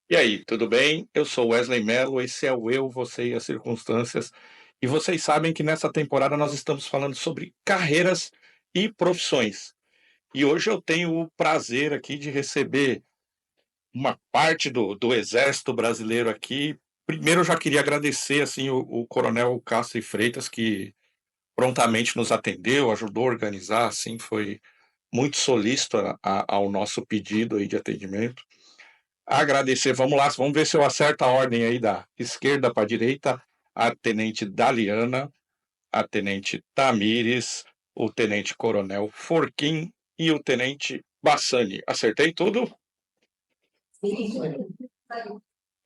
E aí, tudo bem? Eu sou Wesley Mello, esse é o Eu, Você e as Circunstâncias. E vocês sabem que nessa temporada nós estamos falando sobre carreiras e profissões. E hoje eu tenho o prazer aqui de receber uma parte do Exército Brasileiro aqui. Primeiro eu já queria agradecer assim o Coronel Cássio Freitas, que prontamente nos atendeu, ajudou a organizar, assim, foi muito solícito ao nosso pedido aí de atendimento. Agradecer, vamos lá, vamos ver se eu acerto a ordem aí da esquerda para a direita. A tenente Daliana, a tenente Tamires, o tenente coronel Forquim e o tenente Bassani. Acertei tudo?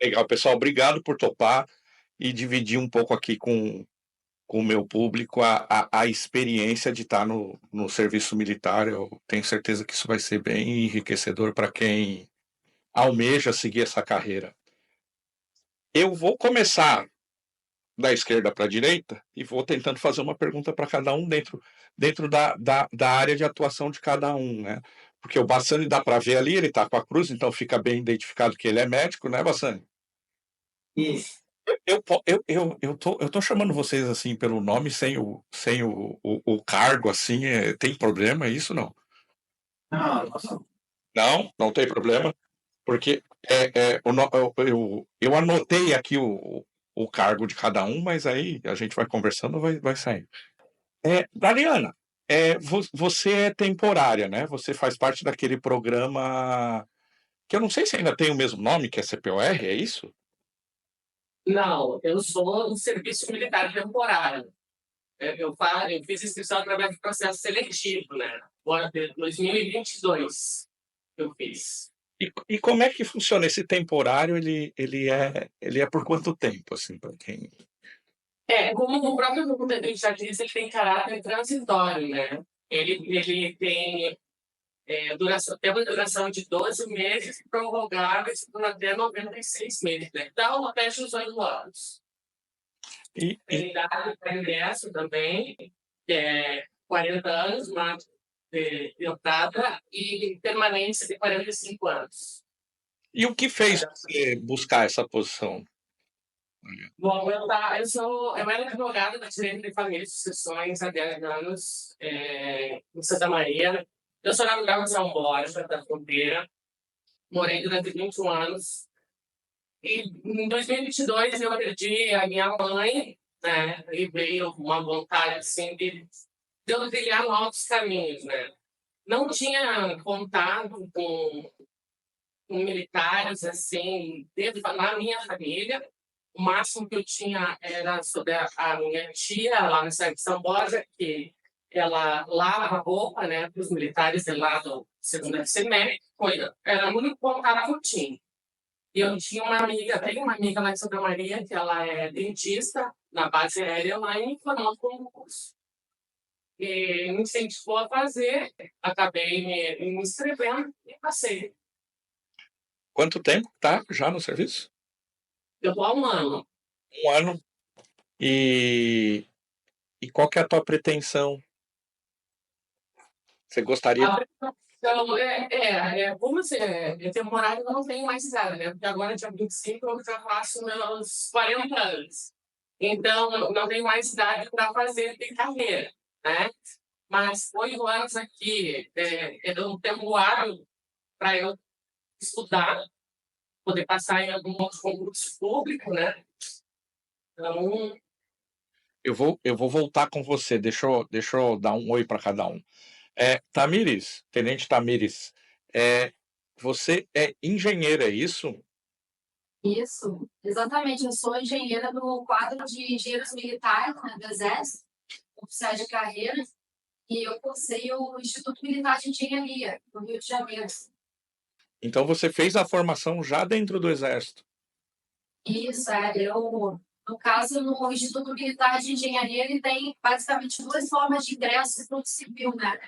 Legal, pessoal, obrigado por topar e dividir um pouco aqui com o meu público a experiência de estar no serviço militar. Eu tenho certeza que isso vai ser bem enriquecedor para quem almeja seguir essa carreira. Eu vou começar da esquerda para a direita e vou tentando fazer uma pergunta para cada um dentro da área de atuação de cada um, né? Porque o Bassani dá para ver ali, ele está com a cruz, então fica bem identificado que ele é médico, né, Bassani? Isso. Eu tô chamando vocês assim pelo nome sem o cargo, assim, tem problema isso não? Não, nossa. Não, não tem problema, porque eu anotei aqui o cargo de cada um, mas aí a gente vai conversando, vai saindo. Dariana, você é temporária, né? Você faz parte daquele programa que eu não sei se ainda tem o mesmo nome, que é CPOR, é isso? Não, eu sou um serviço militar temporário. Eu fiz inscrição através do processo seletivo, né? Agora, de 2022, eu fiz. E como é que funciona esse temporário? Ele é por quanto tempo, assim, para quem. Como o próprio documento já diz, ele tem caráter transitório, né? Ele tem uma duração de 12 meses, prorrogáveis por até 96 meses, né? Então, até 18 anos. E, e Tem idade para ingresso também, que é 40 anos, mas de entrada, e permanência de 45 anos. e o que fez você buscar essa posição? Bom, eu era advogada da Direito de Família e Sucessões há 10 anos, em Santa Maria. Eu sou natural de São Borja, da Fronteira. Morei durante 21 anos. E em 2022 eu perdi a minha mãe, né? E veio uma vontade, assim, de eu trilhar novos caminhos, né? Não tinha contato com militares, assim, na minha família. O máximo que eu tinha era sobre a minha tia, lá no São Borja, que ela lava roupa, né, para os militares de lá do segundo semestre. Era o único contato que eu tinha. E eu tinha uma amiga, tenho uma amiga lá em Santa Maria, que ela é dentista, na base aérea, lá em Florianópolis, com o curso. E me incentivou a fazer, acabei me inscrevendo e passei. Quanto tempo tá já no serviço? Eu estou há um ano. Um ano. E, e qual que é a tua pretensão? Você gostaria. Então, como é temporário, eu não tenho mais nada, né? Porque agora, dia 25, eu já faço meus 40 anos. Então, eu não tenho mais idade para fazer de carreira, né? Mas 8 anos aqui é um tempo hábil para eu estudar, poder passar em algum outro concurso público, né? Então, Eu vou voltar com você, deixa eu dar um oi para cada um. Tamires, tenente Tamires, é, você é engenheira, é isso? Isso, exatamente. Eu sou engenheira do quadro de engenheiros militares, né, do Exército, oficiais de carreira, e eu cursei o Instituto Militar de Engenharia, no Rio de Janeiro. Então você fez a formação já dentro do Exército. Isso, no caso, no Instituto Militar de Engenharia, ele tem basicamente duas formas de ingresso para o civil, né?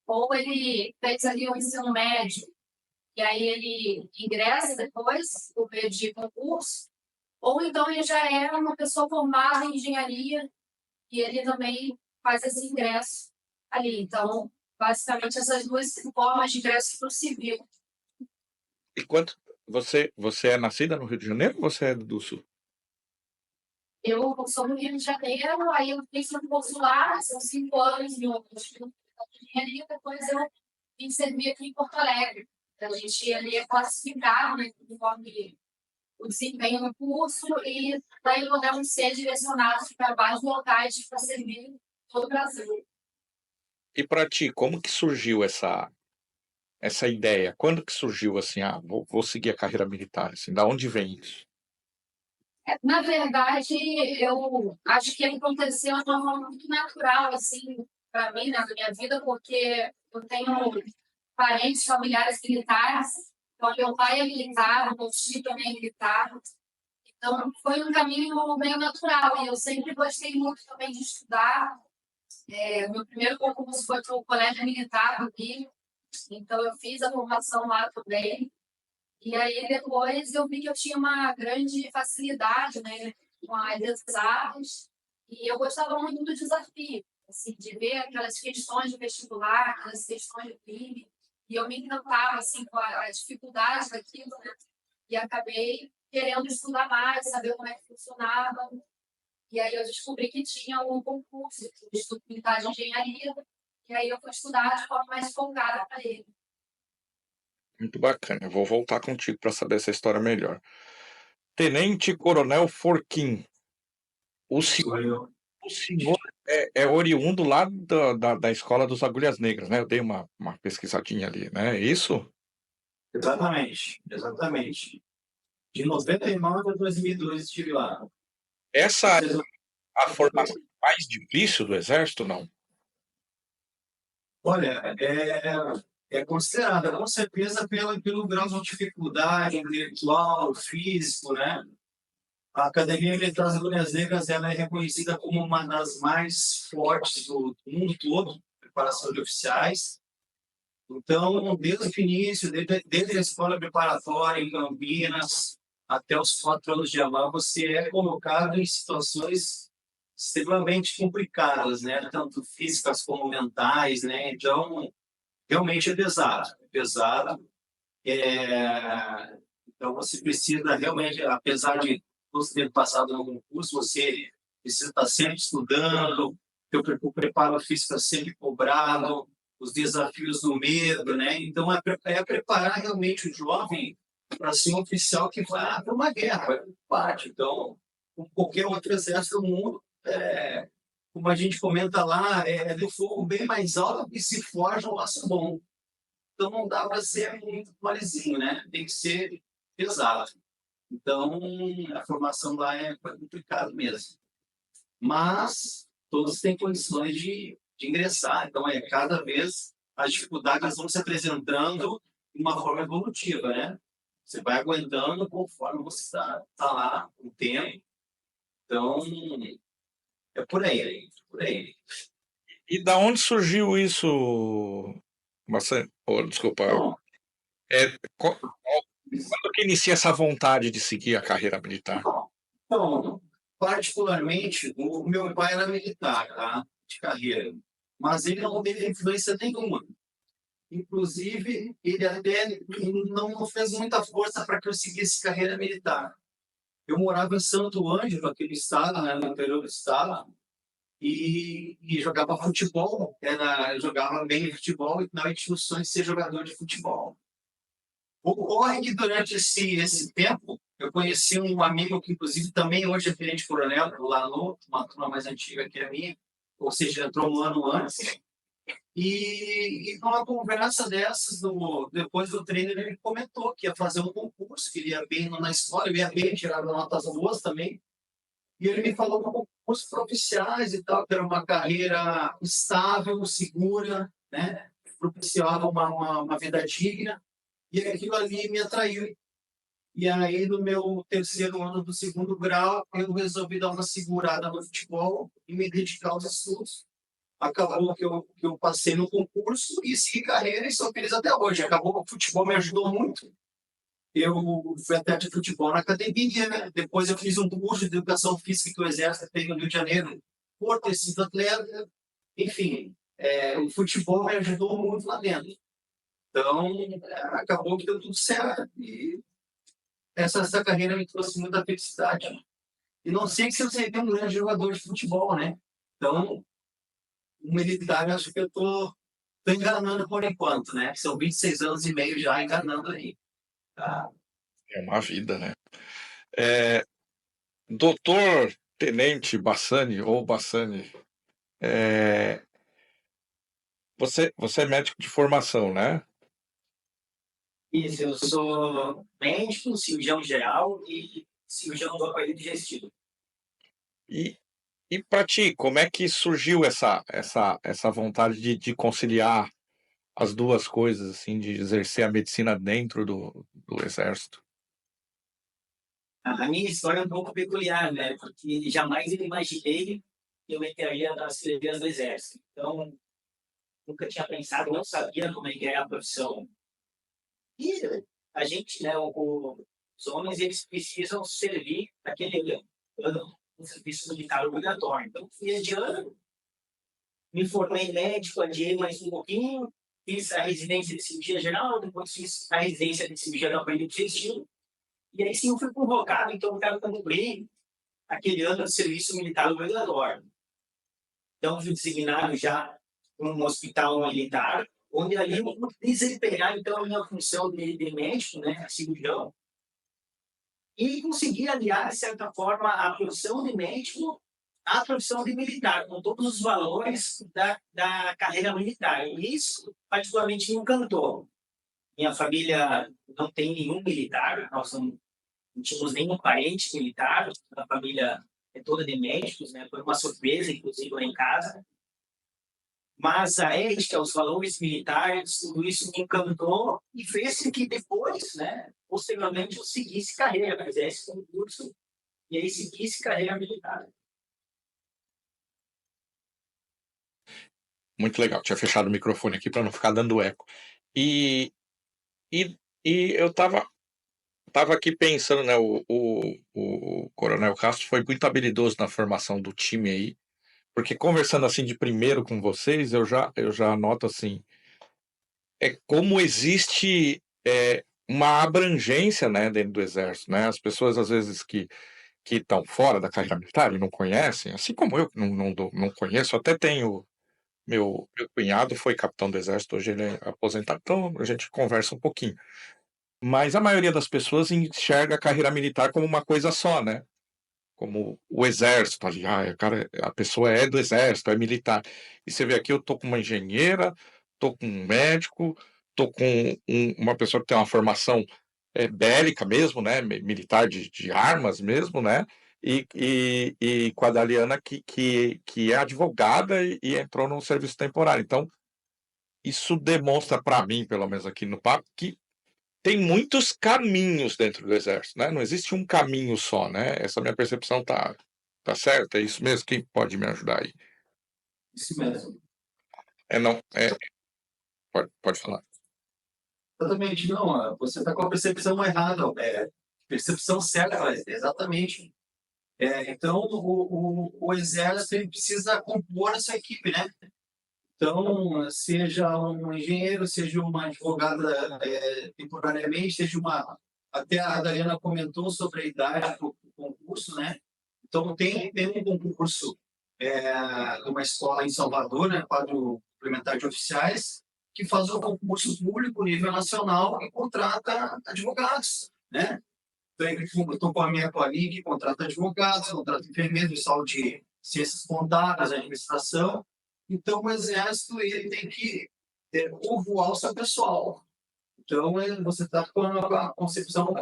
Ou ele fez ali o ensino médio, e aí ele ingressa depois, por meio de concurso, ou então ele já é uma pessoa formada em engenharia e ele também faz esse ingresso ali. Então, basicamente, essas duas formas de ingresso para o civil. E quanto Você é nascida no Rio de Janeiro ou você é do Sul? Eu sou do Rio de Janeiro, aí eu fiz um curso lá, são 5 anos no Instituto de Engenharia, depois eu vim servir aqui em Porto Alegre. Então, a gente ali classificar, né, conforme o desempenho no curso, e daí podemos ser direcionados para vários locais para servir todo o Brasil. E para ti, como que surgiu essa ideia? Quando que surgiu assim: "Ah, vou seguir a carreira militar", assim, da onde vem isso? Na verdade, eu acho que aconteceu de uma forma muito natural, assim, para mim, na minha vida, porque eu tenho parentes, familiares militares, então meu pai é militar, meu tio também é militar, então foi um caminho meio natural, e eu sempre gostei muito também de estudar. Meu primeiro concurso foi para o Colégio Militar do Rio, então eu fiz a formação lá também. E aí depois eu vi que eu tinha uma grande facilidade, né, com as exatas, e eu gostava muito do desafio, assim, de ver aquelas questões de vestibular, aquelas questões de crime, e eu me encantava assim com a dificuldade daquilo, né, e acabei querendo estudar mais, saber como é que funcionava. E aí eu descobri que tinha um concurso de Instituto Militar de Engenharia, e aí eu fui estudar de forma mais focada para ele. Muito bacana, eu vou voltar contigo para saber essa história melhor. Tenente Coronel Forquim, o Sou eu. senhor é oriundo lá da Escola dos Agulhas Negras, né, eu dei uma pesquisadinha ali, né, é isso? Exatamente, exatamente. De 99 a 2002 estive lá. Essa é a formação mais difícil do exército, não? Olha, é considerada, com certeza, pelo grau de dificuldade intelectual, físico, né? A Academia Militar das Agulhas Negras ela é reconhecida como uma das mais fortes do mundo todo, preparação de oficiais. Então, desde o início, desde a escola preparatória em Campinas até os 4 anos de aula, você é colocado em situações extremamente complicadas, né? Tanto físicas como mentais, né? Então, realmente é pesado, é pesado. Então, você precisa realmente, apesar de você ter passado em algum curso, você precisa estar sempre estudando, o preparo físico é sempre cobrado, os desafios do medo, né? Então, é preparar realmente o jovem para ser um oficial que vai para uma guerra, vai para um combate. Então, como qualquer outro exército do mundo, como a gente comenta lá, é do fogo bem mais alto que se forja um laço bom. Então, não dá para ser muito molezinho, né? Tem que ser pesado. Então, a formação lá é complicada mesmo. Mas todos têm condições de ingressar. Então, cada vez as dificuldades vão se apresentando de uma forma evolutiva, né? Você vai aguentando conforme você está lá o tempo. Então, é por aí, por aí. E da onde surgiu isso, desculpa, Então, quando que inicia essa vontade de seguir a carreira militar? Então, particularmente, o meu pai era militar, tá? De carreira, mas ele não teve influência nenhuma. Inclusive, ele até não fez muita força para que eu seguisse carreira militar. Eu morava em Santo Ângelo, aquele estado, né, no interior do estado, e jogava futebol. Eu jogava bem futebol e não tinha o sonho de ser jogador de futebol. Ocorre que durante esse tempo, eu conheci um amigo que, inclusive, também hoje é tenente-coronel, lá no, uma turma mais antiga que a minha, ou seja, entrou um ano antes. E numa conversa dessas, depois do treino, ele comentou que ia fazer um concurso, que ele ia bem na escola, ele ia bem, tirava notas boas também. E ele me falou de concursos para oficiais e tal, que era uma carreira estável, segura, né? Propiciava uma vida digna. E aquilo ali me atraiu. E aí, no meu terceiro ano do segundo grau, eu resolvi dar uma segurada no futebol e me dedicar aos estudos. Acabou que eu passei no concurso e segui carreira e sou feliz até hoje. Acabou que o futebol me ajudou muito. Eu fui até de futebol na academia, né? Depois eu fiz um curso de educação física que o Exército fez no Rio de Janeiro, por ter sido atleta. Enfim, o futebol me ajudou muito lá dentro. Então, acabou que deu tudo certo. E essa carreira me trouxe muita felicidade. E não sei se eu seria um grande jogador de futebol, né? Então, o militar, eu acho que eu tô enganando por enquanto, né? São 26 anos e meio já enganando aí. Tá? É uma vida, né? Doutor Tenente Bassani, ou Bassani, você é médico de formação, né? Isso, eu sou médico, cirurgião geral e cirurgião do aparelho digestivo. E, e para ti, como é que surgiu essa vontade de conciliar as duas coisas, assim, de exercer a medicina dentro do Exército? A minha história é um pouco peculiar, né? Porque jamais eu imaginei que eu entraria nas fileiras do Exército. Então, nunca tinha pensado, não sabia como é que era a profissão. E a gente, né, os homens, eles precisam servir aquele ano, um serviço militar obrigatório. Então, fui adiando, me formei médico, adiei mais um pouquinho, fiz a residência de cirurgia geral, depois fiz a residência de cirurgia do aparelho digestivo, e aí sim eu fui convocado, então eu quero cumprir aquele ano de serviço militar obrigatório. Então, fui designado já num hospital militar, onde ali eu pude desempenhar, então, a minha função de médico, né, cirurgião, e consegui aliar, de certa forma, a profissão de médico à profissão de militar, com todos os valores da carreira militar. E isso, particularmente, me encantou. Minha família não tem nenhum militar, nós não tínhamos nenhum parente militar, a família é toda de médicos, né? Foi uma surpresa, inclusive, lá em casa. Mas a ética, os valores militares, tudo isso me encantou e fez com que depois, né, posteriormente, eu seguisse carreira, fizesse concurso e aí seguisse carreira militar. Muito legal. Tinha fechado o microfone aqui para não ficar dando eco. E, e, e eu tava aqui pensando, né? O Coronel Castro foi muito habilidoso na formação do time aí, porque conversando assim de primeiro com vocês, eu já noto assim, como existe uma abrangência, né, dentro do Exército, né? As pessoas às vezes que estão fora da carreira militar e não conhecem, assim como eu que não conheço, até tenho meu cunhado foi capitão do Exército, hoje ele é aposentado, então a gente conversa um pouquinho. Mas a maioria das pessoas enxerga a carreira militar como uma coisa só, né? Como o Exército ali, a pessoa é do Exército, é militar. E você vê aqui, eu tô com uma engenheira, tô com um médico, tô com uma pessoa que tem uma formação bélica mesmo, né? Militar de armas mesmo, né? E com a Daliana que é advogada e entrou no serviço temporário. Então, isso demonstra para mim, pelo menos aqui no papo, que tem muitos caminhos dentro do Exército, né? Não existe um caminho só, né? Essa minha percepção tá certa? É isso mesmo? Quem pode me ajudar aí? Isso mesmo. Não, pode falar. Exatamente, não. Você está com a percepção errada. Percepção certa, exatamente. Então, o Exército ele precisa compor essa equipe, né? Então, seja um engenheiro, seja uma advogada temporariamente, seja uma... Até a Dariana comentou sobre a idade do concurso, né? Então, tem um concurso de uma escola em Salvador, né? Quadro complementar de oficiais, que faz um concurso público nível nacional e contrata advogados, né? Então, estou com a minha colinha que contrata advogados, contrata enfermeiros, pessoal de ciências contábeis, administração. Então, o Exército ele tem que povoar o seu pessoal. Então, você está com a concepção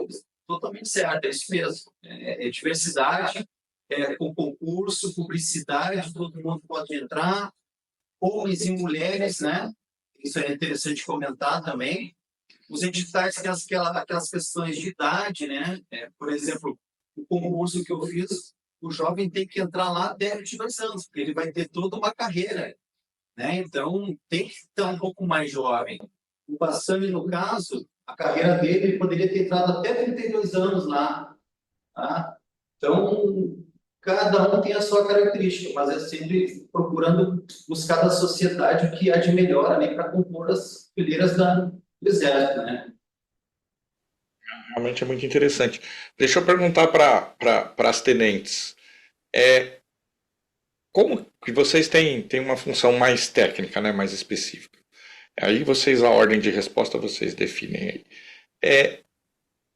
totalmente certa, é isso mesmo. É diversidade, com concurso, publicidade, todo mundo pode entrar, homens e mulheres, né? Isso é interessante comentar também. Os editais têm aquelas questões de idade, né? Por exemplo, o concurso que eu fiz, o jovem tem que entrar lá até 22 anos, porque ele vai ter toda uma carreira, né? Então, tem que estar um pouco mais jovem. O Bassani, no caso, a carreira dele poderia ter entrado até 32 anos lá. Tá? Então, cada um tem a sua característica, mas é sempre procurando buscar da sociedade o que há de melhor ali para compor as fileiras do Exército, né? Realmente é muito interessante. Deixa eu perguntar para as tenentes. Como que vocês têm uma função mais técnica, né, mais específica? Aí vocês, a ordem de resposta, vocês definem aí.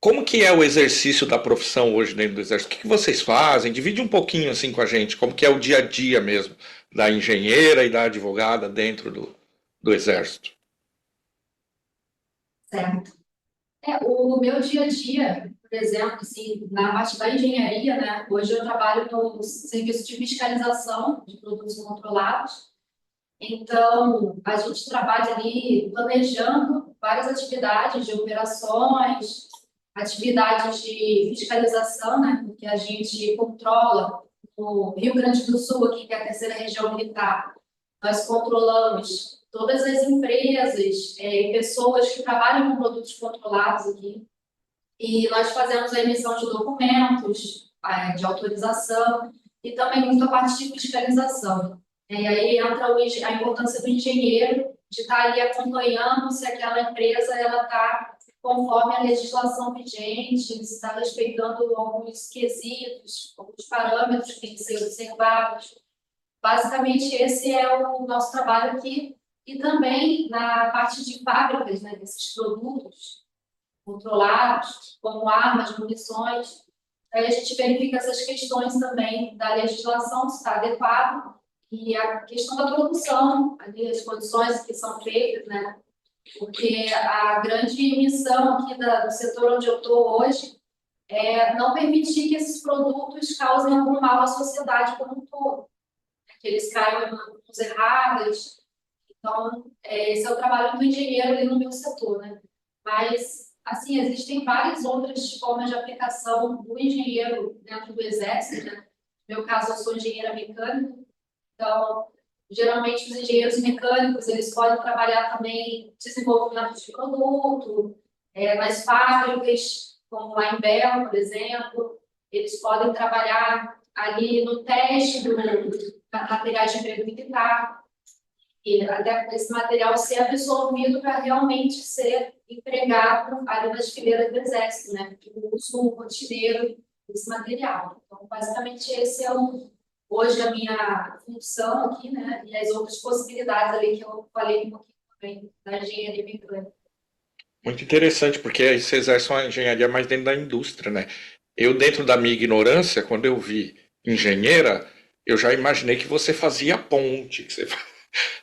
Como que é o exercício da profissão hoje dentro do Exército? O que vocês fazem? Divide um pouquinho assim com a gente, como que é o dia a dia mesmo da engenheira e da advogada dentro do Exército. Certo. O meu dia a dia, por exemplo, assim, na parte da engenharia, né? Hoje eu trabalho no serviço de fiscalização de produtos controlados. Então, a gente trabalha ali planejando várias atividades de operações, atividades de fiscalização, né? Porque a gente controla no Rio Grande do Sul, aqui, que é a terceira região militar, nós controlamos todas as empresas e pessoas que trabalham com produtos controlados aqui. E nós fazemos a emissão de documentos, de autorização, e também muita parte de fiscalização. E aí entra a importância do engenheiro de estar ali acompanhando se aquela empresa está conforme a legislação vigente, se está respeitando alguns quesitos, alguns parâmetros que têm que ser observados. Basicamente, esse é o nosso trabalho aqui. E também na parte de fábricas, né, desses produtos controlados, como armas, munições. Aí a gente verifica essas questões também da legislação, se está adequado, e a questão da produção, ali, as condições que são feitas, né? Porque a grande missão aqui do setor onde eu estou hoje é não permitir que esses produtos causem algum mal à sociedade como um todo, que eles caiam em mãos erradas. Então, esse é o trabalho do engenheiro ali no meu setor, né? Mas, assim, existem várias outras formas de aplicação do engenheiro dentro do Exército, né? No meu caso, eu sou engenheira mecânica, então, geralmente, os engenheiros mecânicos, eles podem trabalhar também em desenvolvimento de produto, nas fábricas, como lá em Belo, por exemplo, eles podem trabalhar ali no teste do materiais de emprego militar, e até esse material ser absorvido para realmente ser empregado ali nas fileiras do Exército, né? O uso rotineiro desse material. Então, basicamente, esse é hoje a minha função aqui, né? E as outras possibilidades ali que eu falei um pouquinho também da engenharia mecânica. Muito interessante, porque aí você exerce uma engenharia mais dentro da indústria, né? Eu, dentro da minha ignorância, quando eu vi engenheira, eu já imaginei que você fazia ponte, que você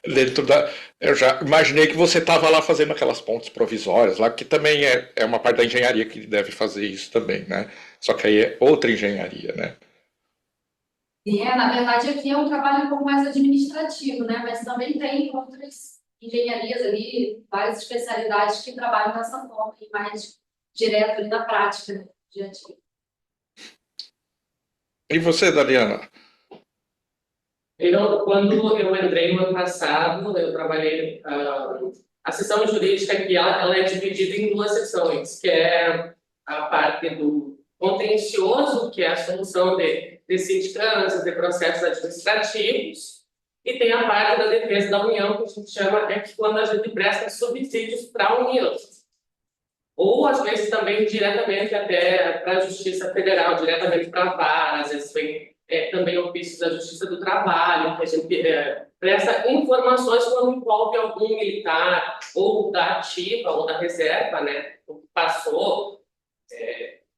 dentro da. Eu já imaginei que você estava lá fazendo aquelas pontes provisórias lá, que também é uma parte da engenharia que deve fazer isso também, né? Só que aí é outra engenharia, né? Na verdade, aqui é um trabalho um pouco mais administrativo, né? Mas também tem outras engenharias ali, várias especialidades que trabalham dessa forma, e mais direto ali na prática, né? Diante. E você, Dariana? Quando eu entrei no ano passado, eu trabalhei a seção jurídica aqui, ela é dividida em duas seções, que é a parte do contencioso, que é a solução de sindicâncias, de processos administrativos, e tem a parte da defesa da União, que a gente chama que quando a gente presta subsídios para a União. Ou, às vezes, também diretamente até para a Justiça Federal, diretamente para a vara, às vezes vem também ofício da Justiça do Trabalho, que a gente presta informações quando envolve algum militar, ou da ativa, ou da reserva, né, o que passou.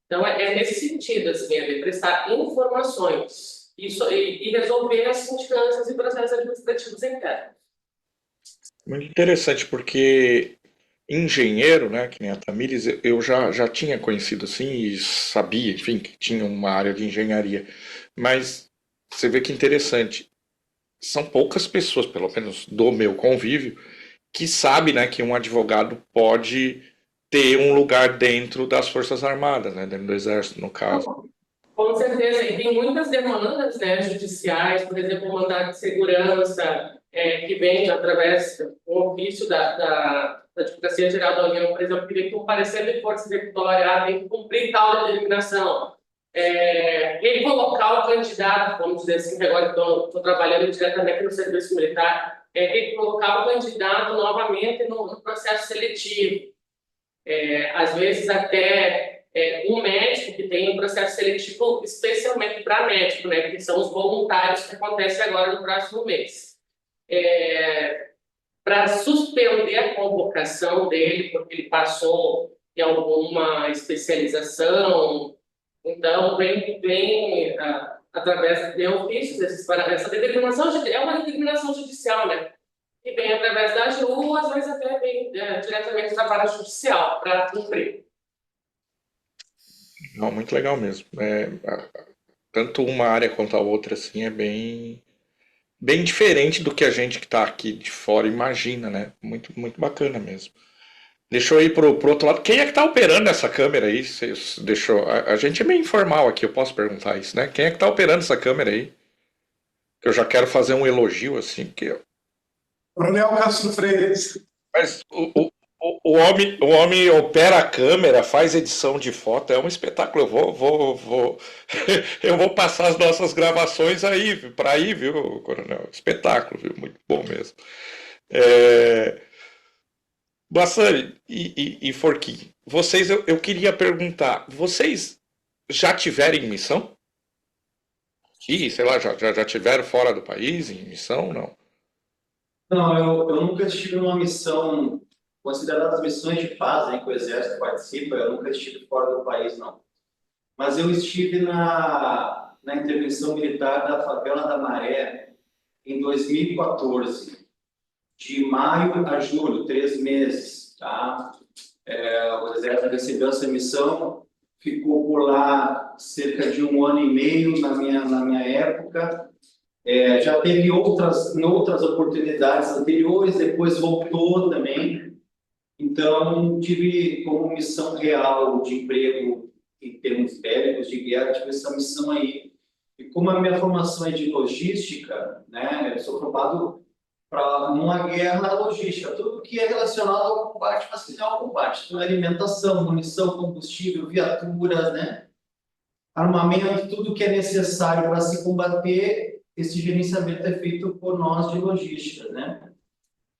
Então, é nesse sentido, assim, é de prestar informações e resolver as sindicâncias e processos administrativos internos. Muito interessante, porque engenheiro, né, que nem a Tamires, eu já tinha conhecido assim e sabia, enfim, que tinha uma área de engenharia. Mas você vê que interessante. São poucas pessoas, pelo menos do meu convívio, que sabe, né, que um advogado pode ter um lugar dentro das Forças Armadas, né, dentro do Exército, no caso. Com certeza, e tem muitas demandas, né, judiciais, por exemplo, o mandado de segurança, que vem através do ofício da Advocacia Geral da União, por exemplo, que vem com parecer de força executória, tem que cumprir tal determinação. Recolocar o candidato, vamos dizer assim, que agora estou trabalhando diretamente no serviço militar, recolocar o candidato novamente no processo seletivo. Às vezes até um médico que tem um processo seletivo especialmente para médico, né, que são os voluntários que acontece agora no próximo mês. Para suspender a convocação dele, porque ele passou em alguma especialização, então vem através de ofícios, essa determinação é uma determinação judicial, né? Que vem através da AGU, às vezes até vem diretamente da vara judicial para cumprir. Não, muito legal mesmo. Tanto uma área quanto a outra, assim, é bem diferente do que a gente que está aqui de fora imagina, né? Muito, muito bacana mesmo. Deixa eu ir pro outro lado. Quem é que tá operando essa câmera aí? A gente é meio informal aqui, eu posso perguntar isso, né? Quem é que tá operando essa câmera aí? Eu já quero fazer um elogio, assim, que... Coronel Castro Freire. Mas o homem opera a câmera, faz edição de foto, é um espetáculo. Eu vou passar as nossas gravações aí, para aí, viu, Coronel? Espetáculo, viu? Muito bom mesmo. Bassani e Forquinho, vocês, eu queria perguntar, vocês já tiveram em missão? Aqui, sei lá, já tiveram fora do país em missão, não? Não, eu nunca estive numa missão, consideradas missões de paz, né, que o Exército participa, eu nunca estive fora do país, não. Mas eu estive na intervenção militar da Favela da Maré em 2014, de maio a julho, 3 meses, tá? O Exército recebeu essa missão, ficou por lá cerca de 1 ano e meio na minha época. Já teve outras oportunidades anteriores, depois voltou também. Então, tive como missão real de emprego em termos bélicos, de guerra, tive essa missão aí. E como a minha formação é de logística, né, eu sou formado para uma guerra logística, tudo que é relacionado ao combate, mas que não é ao combate. Então, alimentação, munição, combustível, viaturas, né, armamento, tudo que é necessário para se combater. Esse gerenciamento é feito por nós de logística, né?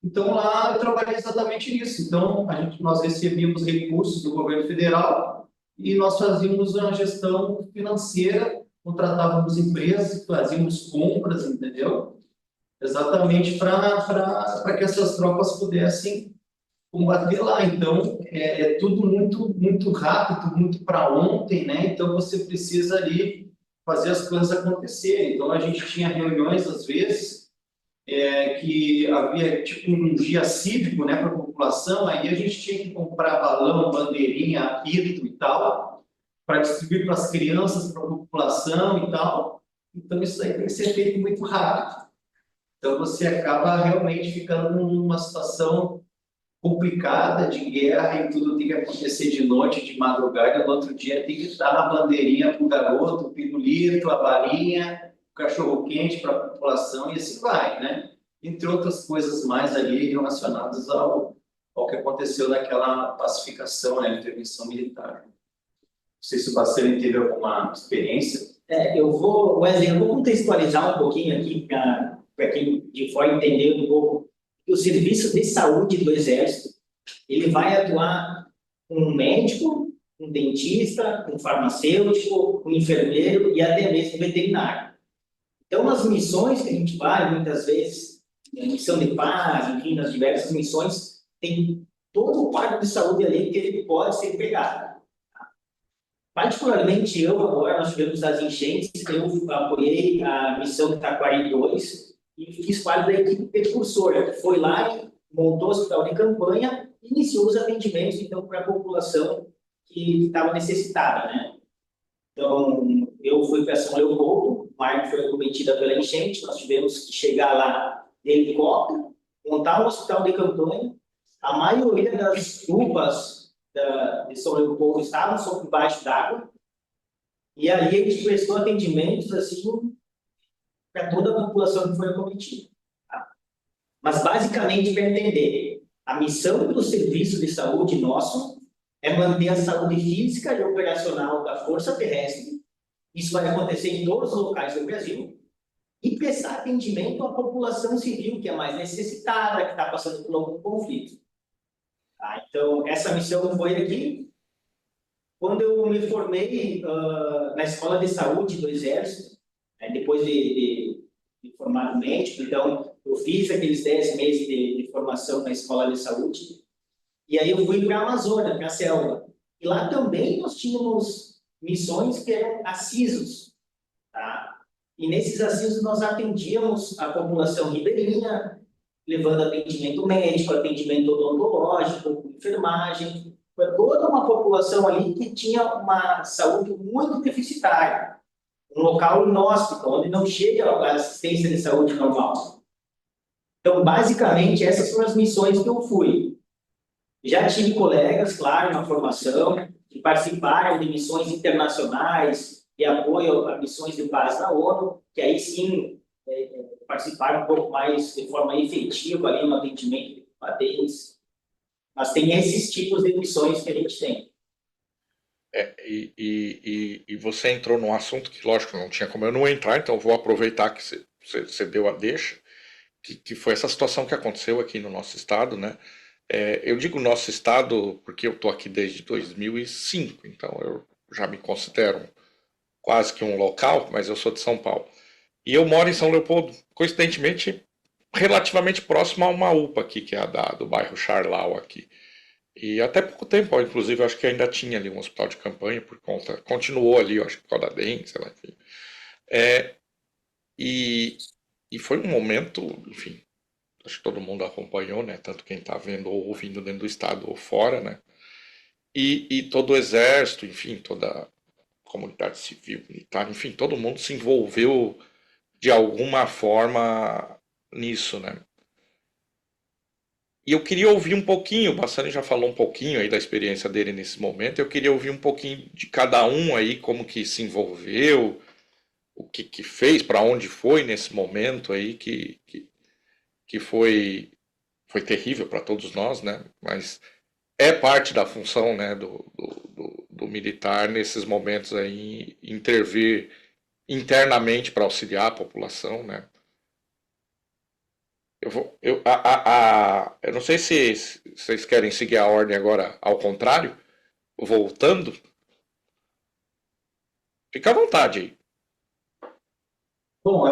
Então, lá eu trabalhei exatamente nisso. Então, nós recebíamos recursos do governo federal e nós fazíamos uma gestão financeira, contratávamos empresas, fazíamos compras, entendeu? Exatamente para que essas tropas pudessem combater lá. Então, é tudo muito, muito rápido, muito para ontem, né? Então, você precisa ali fazer as coisas acontecerem. Então, a gente tinha reuniões, às vezes, que havia tipo um dia cívico, né, para a população, aí a gente tinha que comprar balão, bandeirinha, apito e tal, para distribuir para as crianças, para a população e tal. Então, isso aí tem que ser feito muito rápido. Então, você acaba realmente ficando numa situação complicada de guerra e tudo tem que acontecer de noite, de madrugada, no outro dia tem que dar a bandeirinha para o garoto, o pirulito, a balinha, o cachorro-quente para a população e assim vai, né? Entre outras coisas mais ali relacionadas ao que aconteceu naquela pacificação, né, intervenção militar. Não sei se o Bassani teve alguma experiência. Wesley, eu vou contextualizar um pouquinho aqui para quem de fora entender um pouco. O serviço de saúde do Exército, ele vai atuar com um médico, um dentista, um farmacêutico, um enfermeiro e até mesmo um veterinário. Então, nas missões que a gente vai, muitas vezes, missão de paz, enfim, nas diversas missões, tem todo o quadro de saúde ali que ele pode ser empregado. Particularmente eu, agora, nós tivemos as enchentes, eu apoiei a missão de Taquari 2, e fiz parte da equipe precursora, que foi lá e montou o hospital de campanha e iniciou os atendimentos, então, para a população que estava necessitada, né? Então, eu fui para São Leopoldo, a área foi acometida pela enchente, nós tivemos que chegar lá de helicóptero, montar um hospital de campanha. A maioria das UPAs de São Leopoldo estavam sob baixo d'água, e ali a gente prestou atendimentos, assim, para toda a população que foi acometida. Tá? Mas, basicamente, para entender, a missão do serviço de saúde nosso é manter a saúde física e operacional da Força Terrestre. Isso vai acontecer em todos os locais do Brasil. E prestar atendimento à população civil, que é mais necessitada, que está passando por algum conflito. Tá? Então, essa missão foi aqui. Quando eu me formei na Escola de Saúde do Exército, né, depois de formado médico, então eu fiz aqueles 10 meses de formação na Escola de Saúde, e aí eu fui para a Amazônia, para a selva. E lá também nós tínhamos missões que eram assisos, tá? E nesses assisos nós atendíamos a população ribeirinha, levando atendimento médico, atendimento odontológico, enfermagem, foi toda uma população ali que tinha uma saúde muito deficitária, um local inóspito, onde não chega a assistência de saúde normal. Então, basicamente, essas foram as missões que eu fui. Já tive colegas, claro, na formação, que participaram de missões internacionais, de apoio a missões de paz da ONU, que aí sim participaram um pouco mais de forma efetiva ali no atendimento de combatentes. Mas tem esses tipos de missões que a gente tem. E você entrou num assunto que, lógico, não tinha como eu não entrar, então eu vou aproveitar que você deu a deixa, que foi essa situação que aconteceu aqui no nosso estado, né? Eu digo nosso estado porque eu estou aqui desde 2005, então eu já me considero quase que um local, mas eu sou de São Paulo. E eu moro em São Leopoldo, coincidentemente, relativamente próximo a uma UPA aqui, que é a do bairro Charlau aqui. E até pouco tempo, inclusive, eu acho que ainda tinha ali um hospital de campanha por conta, continuou ali, eu acho que por causa da dengue, sei lá, enfim. E foi um momento, enfim, acho que todo mundo acompanhou, né, tanto quem está vendo ou ouvindo dentro do estado ou fora, né, e todo o exército, enfim, toda a comunidade civil, militar, enfim, todo mundo se envolveu de alguma forma nisso, né. E eu queria ouvir um pouquinho, o Bassani já falou um pouquinho aí da experiência dele nesse momento, eu queria ouvir um pouquinho de cada um aí, como que se envolveu, o que fez, para onde foi nesse momento aí, que foi terrível para todos nós, né? Mas é parte da função, né, do militar nesses momentos aí, intervir internamente para auxiliar a população, né? Eu não sei se vocês querem seguir a ordem agora ao contrário, voltando. Fica à vontade aí. Bom,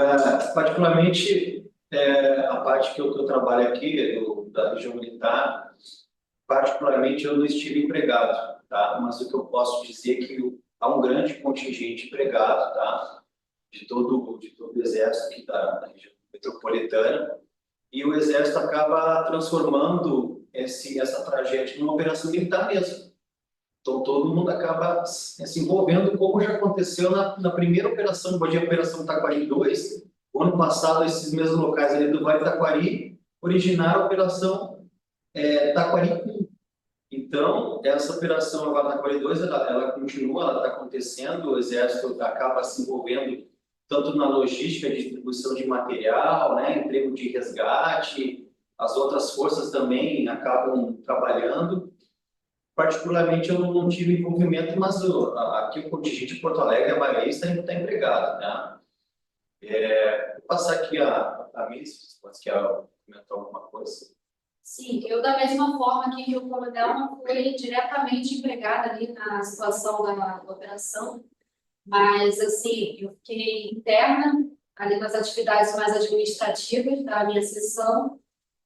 particularmente a parte que eu trabalho aqui, da região militar, particularmente eu não estive empregado, tá? Mas o que eu posso dizer é que há um grande contingente empregado, tá? De todo o exército aqui da região metropolitana, e o exército acaba transformando essa tragédia numa operação militar mesmo. Então, todo mundo acaba se envolvendo, como já aconteceu na primeira operação, a Operação Taquari 2. O ano passado, esses mesmos locais ali do Vale do Taquari originaram a Operação Taquari 1. Então, essa operação agora Taquari 2, ela continua, ela está acontecendo, o Exército acaba se envolvendo tanto na logística de distribuição de material, né, emprego de resgate, as outras forças também acabam trabalhando. Particularmente, eu não tive envolvimento, mas aqui o contingente de Porto Alegre, a maioria está empregado, né? Vou passar aqui a Miss, se você quer comentar alguma coisa. Sim, eu da mesma forma que o coronel não fui diretamente empregada ali na situação da operação, mas assim, eu fiquei interna ali nas atividades mais administrativas da minha seção,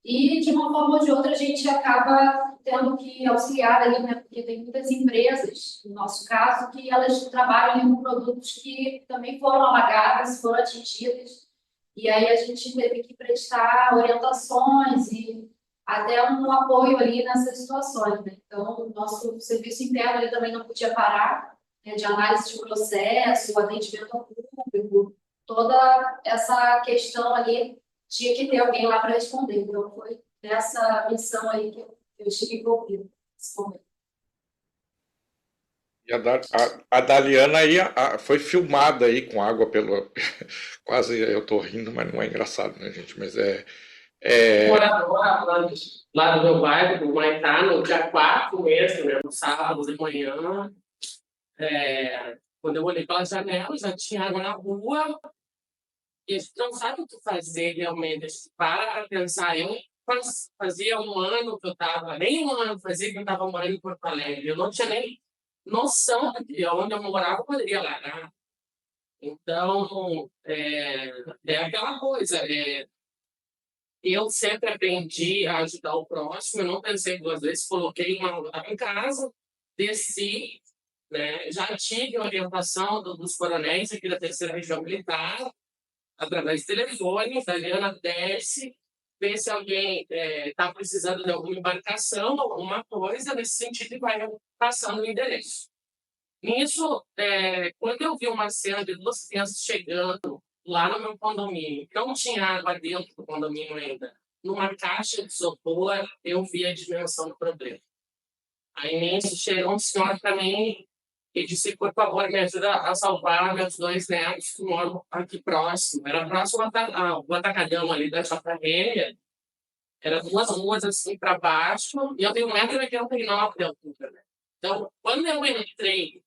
e de uma forma ou de outra a gente acaba tendo que auxiliar ali, né? Porque tem muitas empresas, no nosso caso, que elas trabalham ali com produtos que também foram alagadas, foram atingidas, e aí a gente teve que prestar orientações e até um apoio ali nessas situações, né? Então, o nosso serviço interno ali também não podia parar, né, de análise de processo, atendimento ao público, toda essa questão ali tinha que ter alguém lá para responder. Então, foi nessa missão aí que eu estive envolvida nesse momento. E a Daliana aí foi filmada aí com água pelo. Quase eu tô rindo, mas não é engraçado, né, gente? Mas Moradora lá do meu bairro, do Humaitá, no dia 4 mesmo, né, no sábado de manhã. Quando eu olhei pela janela, já tinha água na rua. E a gente não sabe o que fazer realmente. Para pensar, eu fazia um ano que eu estava, nem um ano fazia que eu estava morando em Porto Alegre. Eu não tinha nem noção de onde eu morava, eu poderia largar. Então, é aquela coisa, eu sempre aprendi a ajudar o próximo, eu não pensei duas vezes, coloquei uma em casa, desci, né? Já tive orientação dos coronéis aqui da Terceira Região Militar, através de telefone, a Adriana desce, vê se alguém está precisando de alguma embarcação, alguma coisa nesse sentido, e vai passando o endereço. Nisso, quando eu vi uma cena de duas crianças chegando lá no meu condomínio, que não tinha água dentro do condomínio ainda, numa caixa de isopor, eu vi a dimensão do problema. Aí nisso chegou um senhor para mim e disse, por favor, me ajuda a salvar meus dois netos que moram aqui próximo. Era próximo ao atacadão ali da Chaparreia. Era duas ruas assim para baixo, e eu tenho 1,89 m de altura. Né? Então, quando eu entrei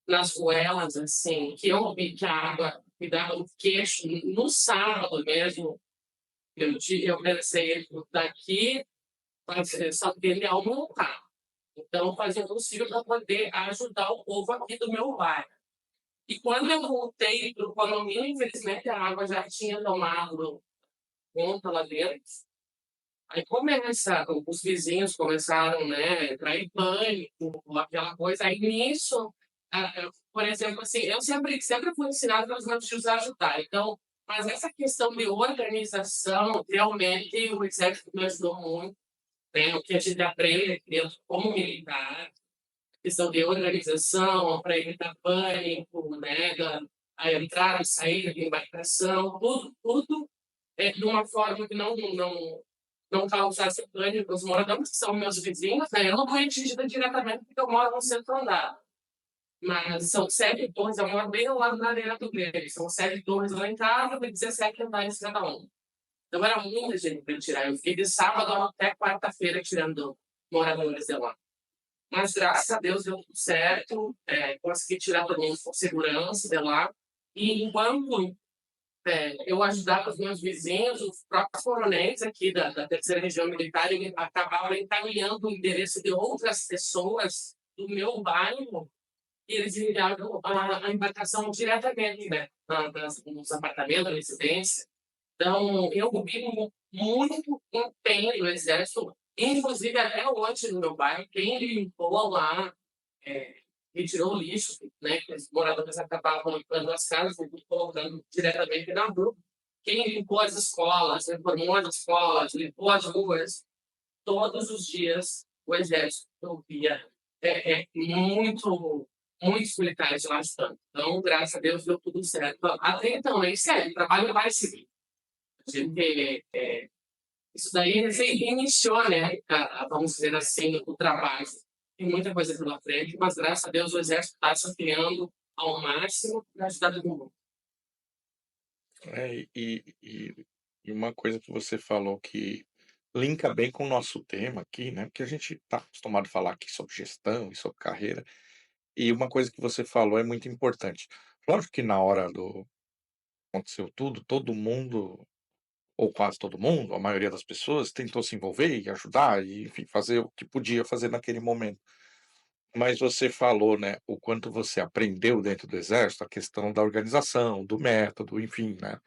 nas ruelas, assim, que eu vi que a água me dava no queixo, no sábado mesmo, eu pensei, daqui, só que ele é o meu carro. Então, fazia o possível para poder ajudar o povo aqui do meu bairro. E quando eu voltei para o condomínio, infelizmente a água já tinha tomado conta lá dentro. Aí os vizinhos começaram, né, a entrar em pânico, aquela coisa. Aí nisso, por exemplo, assim, eu sempre fui ensinada pelos meus tios a ajudar. Então, mas essa questão de organização, realmente o Exército me ajudou muito, né? O que a gente aprende dentro como militar, questão de organização, para evitar pânico, né? A entrada e saída de embarcação, tudo de uma forma que não causasse pânico nos moradores, que são meus vizinhos. Né? Eu não fui atingida diretamente porque eu moro no centro andar. Mas são 7 torres, eu moro bem ao lado da Arena do Grêmio. São 7 torres lá em casa, e 17 andares cada um. Então era muita gente para tirar. Eu fiquei de sábado até quarta-feira tirando moradores de lá. Mas graças a Deus deu tudo certo, consegui tirar todo mundo com segurança de lá. E enquanto eu ajudava os meus vizinhos, os próprios coronéis aqui da Terceira Região Militar, eles acabavam encaminhando o endereço de outras pessoas do meu bairro, e eles enviavam a embarcação diretamente, né, nos apartamentos, na residência. Então, eu vi muito empenho do Exército, inclusive até hoje no meu bairro, quem limpou lá, retirou o lixo, né, que os moradores acabavam limpando as casas e colocando diretamente na rua. Quem limpou as escolas, reformou as escolas, limpou as ruas, todos os dias o Exército via muitos militares lá estando. Então, graças a Deus, deu tudo certo. Até então, né? Sério, o trabalho vai seguir. Isso daí iniciou, né? Vamos dizer assim, o trabalho. Tem muita coisa pela frente, mas graças a Deus o Exército está se criando ao máximo para ajudar todo mundo. E uma coisa que você falou que linka bem com o nosso tema aqui, né? Porque a gente está acostumado a falar aqui sobre gestão e sobre carreira. E uma coisa que você falou é muito importante. Lógico que na hora do aconteceu tudo, todo mundo, ou quase todo mundo, a maioria das pessoas tentou se envolver e ajudar e, enfim, fazer o que podia fazer naquele momento. Mas você falou, né, o quanto você aprendeu dentro do exército, a questão da organização, do método, enfim, né?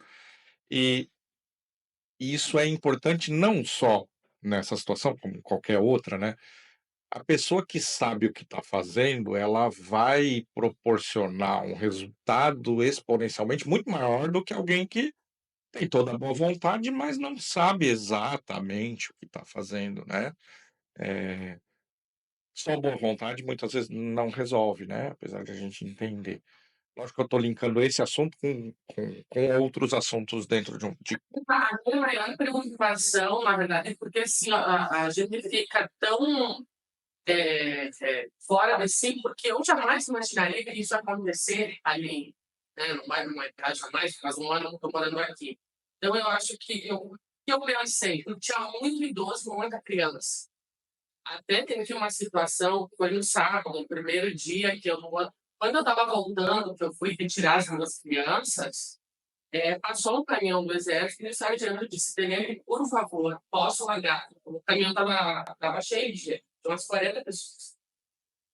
E isso é importante não só nessa situação, como qualquer outra, né? A pessoa que sabe o que está fazendo, ela vai proporcionar um resultado exponencialmente muito maior do que alguém que tem toda a boa vontade, mas não sabe exatamente o que está fazendo, né? Só boa vontade muitas vezes não resolve, né? Apesar de a gente entender. Lógico que eu estou linkando esse assunto com outros assuntos dentro de A minha maior preocupação, na verdade, é porque assim, a gente fica tão fora de si, porque eu jamais imaginaria que isso ia acontecer ali, né? No bairro Maitá, jamais, faz um ano que eu estou morando aqui. Então, eu acho que eu pensei, eu tinha muito idoso, muita criança. Até teve uma situação, foi no sábado, no primeiro dia, quando eu estava voltando, que eu fui retirar as minhas crianças, Passou um caminhão do exército e o sargento disse: Tenente, por favor, posso largar? O caminhão estava cheio de gente, tinha umas 40 pessoas.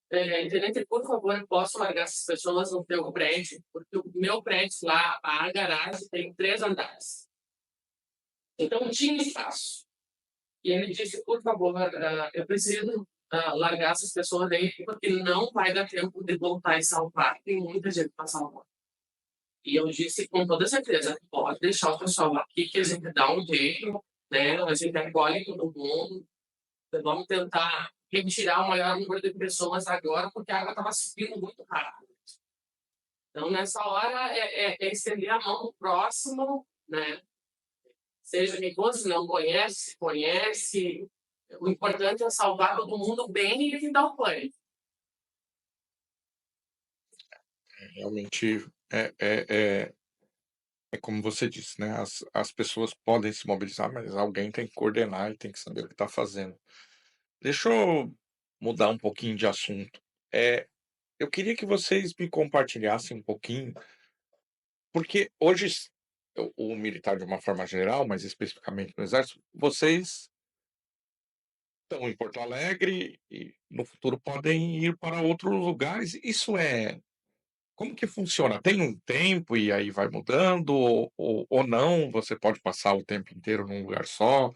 Tenente, por favor, posso largar essas pessoas no teu prédio? Porque o meu prédio lá, a garagem, tem 3 andares. Então, tinha espaço. E ele disse: por favor, eu preciso largar essas pessoas aí, porque não vai dar tempo de voltar e salvar. Tem muita gente para salvar. E eu disse com toda certeza: pode deixar o pessoal aqui, que a gente dá um jeito, né? A gente acolhe todo mundo. Vamos tentar retirar o maior número de pessoas agora, porque a água estava subindo muito rápido. Então, nessa hora, estender a mão pro próximo, né? Seja quem for, se não conhece, conhece. O importante é salvar todo mundo bem e evitar o pânico. Realmente é como você disse, né? As pessoas podem se mobilizar, mas alguém tem que coordenar e tem que saber o que está fazendo. Deixa eu mudar um pouquinho de assunto. Eu queria que vocês me compartilhassem um pouquinho, porque hoje o militar, de uma forma geral, mas especificamente no Exército, vocês estão em Porto Alegre e no futuro podem ir para outros lugares. Como que funciona? Tem um tempo e aí vai mudando ou não? Você pode passar o tempo inteiro num lugar só?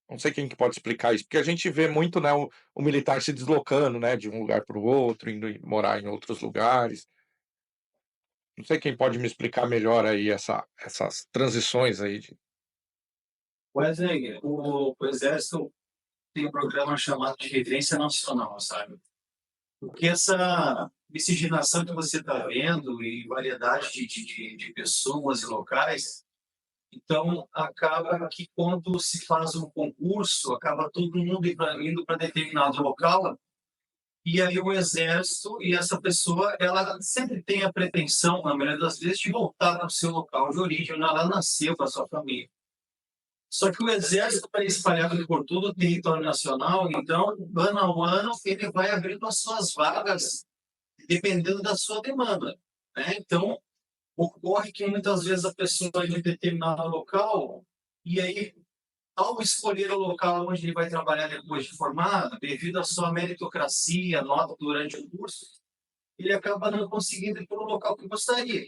Não sei quem que pode explicar isso, porque a gente vê muito, né, o militar se deslocando, né, de um lugar para o outro, indo morar em outros lugares. Não sei quem pode me explicar melhor aí essas transições aí de. Wesley, o Exército tem um programa chamado de Vivência Nacional, sabe? Porque essa miscigenação que você está vendo e variedade de pessoas e locais, então acaba que quando se faz um concurso, acaba todo mundo indo para determinado local, e aí o Exército e essa pessoa, ela sempre tem a pretensão, na maioria das vezes, de voltar para o seu local de origem, onde ela nasceu, para a sua família. Só que o Exército está espalhado por todo o território nacional, então, ano a ano, ele vai abrindo as suas vagas, dependendo da sua demanda, né? Então, ocorre que muitas vezes a pessoa é de determinado local, e aí, ao escolher o local onde ele vai trabalhar depois de formado, devido à sua meritocracia, nota durante o curso, ele acaba não conseguindo ir para o local que gostaria.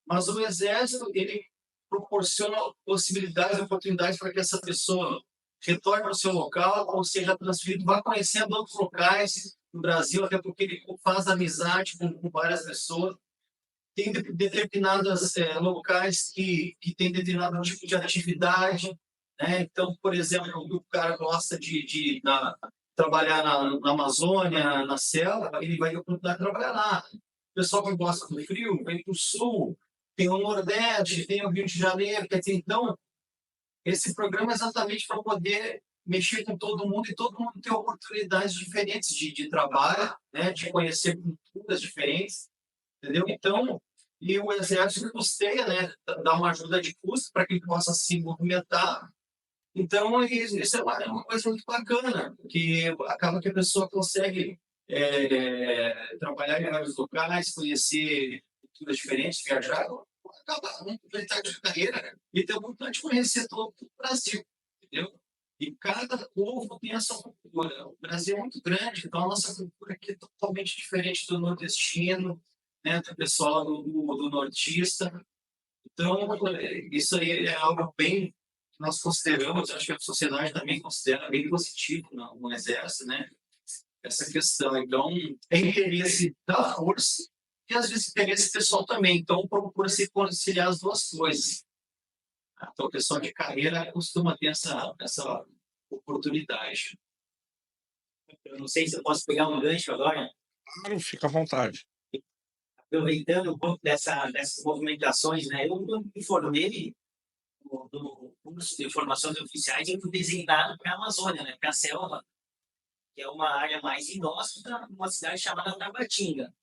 Mas o Exército, ele proporciona possibilidades e oportunidades para que essa pessoa retorne ao seu local ou seja transferido, vá conhecendo outros locais no Brasil, até porque ele faz amizade com várias pessoas. Tem determinados locais que tem determinado tipo de atividade, né? Então, por exemplo, o cara gosta de trabalhar na Amazônia, na selva, ele vai ter oportunidade de trabalhar lá. O pessoal que gosta do frio vem do sul, tem o Nordeste, tem o Rio de Janeiro. Quer dizer, então, esse programa é exatamente para poder mexer com todo mundo e todo mundo ter oportunidades diferentes de trabalho, né? De conhecer culturas diferentes, entendeu? Então, e o Exército custeia, né? Dá uma ajuda de custo para que ele possa se movimentar. Então, isso é uma coisa muito bacana, que acaba que a pessoa consegue trabalhar em vários locais, conhecer culturas diferentes, viajar, acaba uma oportunidade de carreira e ter a oportunidade de conhecer todo o Brasil, entendeu? E cada povo tem a sua cultura. O Brasil é muito grande, então a nossa cultura aqui é totalmente diferente do nordestino, né, do pessoal do nortista. Então, isso aí é algo bem que nós consideramos, acho que a sociedade também considera bem positivo no Exército, né? Essa questão. Então, é interesse da força e, às vezes, interesse pessoal também. Então, procura se conciliar as duas coisas. Então, o pessoal de carreira costuma ter essa oportunidade. Eu não sei se eu posso pegar um gancho agora, Claro, fica à vontade. aproveitando um pouco dessas movimentações, né? Eu, quando me formei no curso de formação de oficiais, eu fui designado para a Amazônia, né? Para a selva, que é uma área mais inóspita, numa cidade chamada Tabatinga,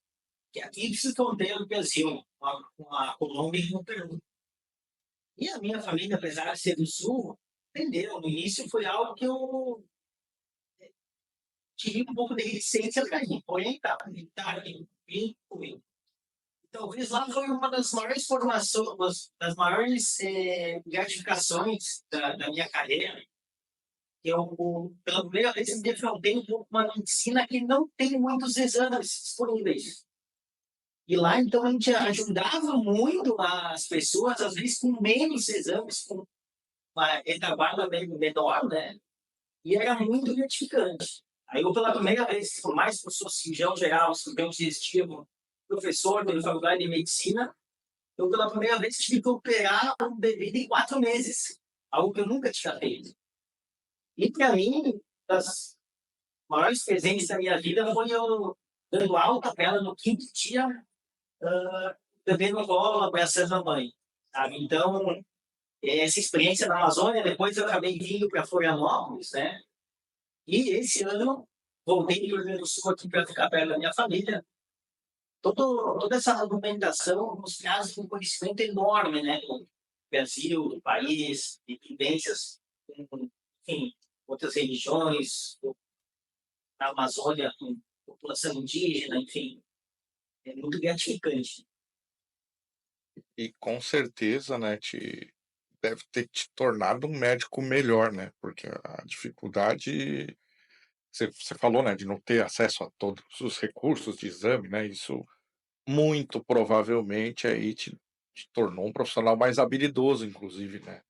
que é aqui que fronteira do Brasil, com a Colômbia e o Peru. E a minha família, apesar de ser do Sul, entendeu? No início foi algo que eu tive um pouco de reticência para ir, porém, tá, comigo. Talvez lá foi uma das maiores formações, das maiores gratificações da minha carreira. Eu, pela primeira vez, me defrontei com uma medicina que não tem muitos exames disponíveis. E lá, então, a gente ajudava muito as pessoas, às vezes, com menos exames, com uma retaguarda menor, né? E era muito gratificante. Aí eu, pela primeira vez, por mais que eu sou cirurgião geral, cirurgião digestivo, professor da faculdade de medicina, eu, pela primeira vez, tive que operar um bebê de 4 meses. Algo que eu nunca tinha feito. E, para mim, das maiores presentes da minha vida foi eu dando alta para ela no 5º dia, bebendo colo, abraçando a mãe. Sabe? Então, essa experiência na Amazônia, depois eu acabei vindo para Florianópolis, né? E esse ano, voltei do Rio Grande do Sul aqui para ficar perto da minha família. Toda essa argumentação nos traz um conhecimento enorme, né? Do Brasil, do país, de vivências, enfim, outras religiões, na Amazônia, com população indígena, enfim. É muito gratificante. E com certeza, né, deve ter te tornado um médico melhor, né? Porque a dificuldade, você falou, né, de não ter acesso a todos os recursos de exame, né? Isso muito provavelmente aí te tornou um profissional mais habilidoso, inclusive, né?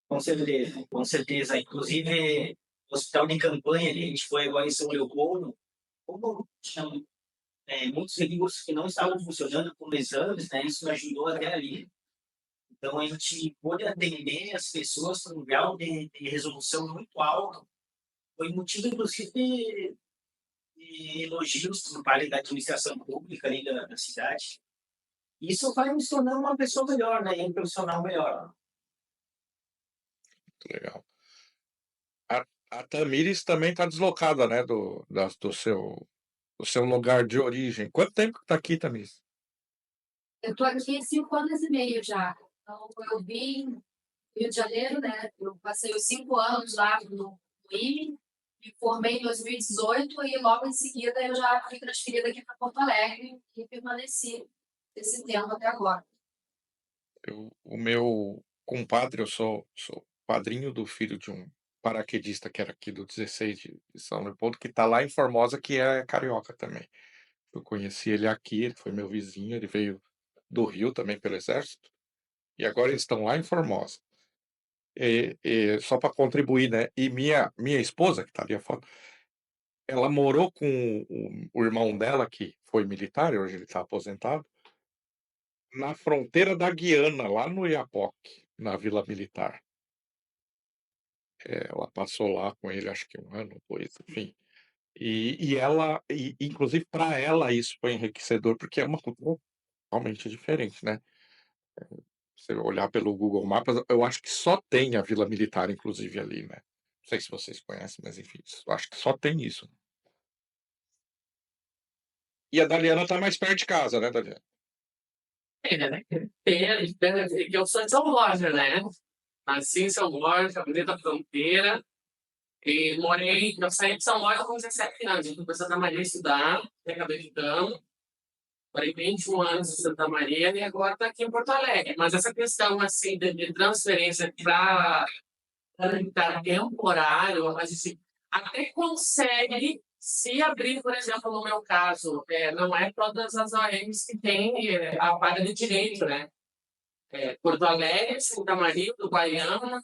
Com certeza, com certeza. Inclusive, o hospital de campanha que a gente foi agora em São Leopoldo, como tinha muitos recursos que não estavam funcionando como exames, né? Isso me ajudou até ali. Então, a gente pôde atender as pessoas com um grau de resolução muito alto. Foi motivo, inclusive, de elogios por parte da administração pública ali da cidade. Isso vai me tornando uma pessoa melhor, né? E um profissional melhor. Muito legal. A Tamires também está deslocada, né, do seu lugar de origem. Quanto tempo que está aqui, Tamires? Eu estou aqui há 5 anos e meio já. Então, eu vim no Rio de Janeiro, né? Eu passei os 5 anos lá no IME, me formei em 2018 e logo em seguida eu já fui transferida aqui para Porto Alegre e permaneci esse tempo até agora. O meu compadre, eu sou padrinho do filho de um paraquedista que era aqui do 16 de São Leopoldo, que está lá em Formosa, que é carioca também. Eu conheci ele aqui, ele foi meu vizinho, ele veio do Rio também pelo exército, e agora eles estão lá em Formosa. Só para contribuir, né? E minha esposa, que está ali a foto, ela morou com o irmão dela, que foi militar, hoje ele está aposentado, na fronteira da Guiana, lá no Iapoque, na Vila Militar. Ela passou lá com ele, acho que 1 ano, 2, enfim. Inclusive, para ela isso foi enriquecedor, porque é uma cultura totalmente diferente, né? Você olhar pelo Google Maps, eu acho que só tem a Vila Militar, inclusive, ali, né? Não sei se vocês conhecem, mas enfim, eu acho que só tem isso. E a Daliana tá mais perto de casa, né, Daliana? Eu sou de São Borja, né? Nasci em São Borja, aprendi da fronteira. E eu saí de São Borja com 17 anos. Eu fui para Santa Maria estudar, e acabei ficando. Morei 21 anos em Santa Maria e agora estou aqui em Porto Alegre. Mas essa questão assim, de transferência para militar temporário, a gente até consegue se abrir, por exemplo, no meu caso, não é todas as OMs que têm a vaga de direito, né? Porto Alegre, Santa Maria, Uruguaiana,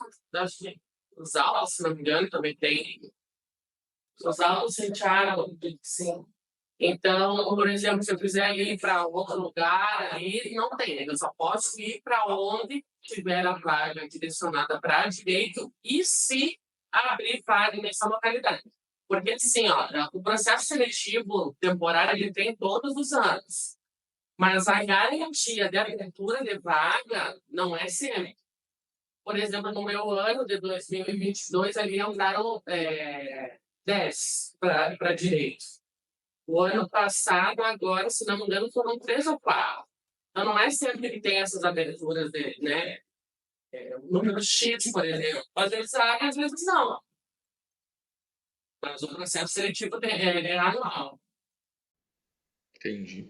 os Altos, se não me engano, também tem. Os Altos, Santiago, sim. Então, por exemplo, se eu quiser ir para outro lugar, aí não tem. Eu só posso ir para onde tiver a vaga direcionada para direito e se abrir vaga nessa localidade. Porque, assim, ó, o processo seletivo temporário ele tem todos os anos. Mas a garantia de abertura de vaga não é sempre. Por exemplo, no meu ano de 2022, ali entraram 10 para direito. O ano passado, agora, se não me engano, foram 3 ou 4. Então, não é sempre que tem essas aberturas de, né? Número X, por exemplo. Às vezes abre, às vezes não. Mas o processo seletivo é anual. Entendi.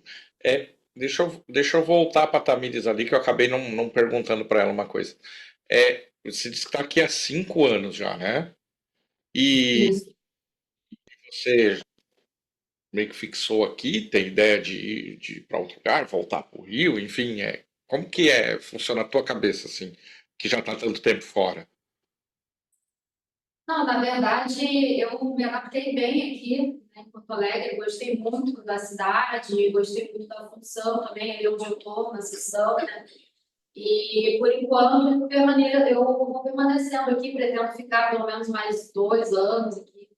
deixa eu voltar para a Tamires ali, que eu acabei não perguntando para ela uma coisa. Você disse que está aqui há 5 anos já, né? E Isso. você meio que fixou aqui, tem ideia de ir para outro lugar, voltar para o Rio, enfim, como que funciona a tua cabeça, assim, que já está tanto tempo fora? Não, na verdade, eu me adaptei bem aqui, né, em Porto Alegre. Gostei muito da cidade, gostei muito da função também, ali onde eu estou, na seção, né? E, por enquanto, eu vou permanecendo aqui, pretendo ficar pelo menos mais 2 anos aqui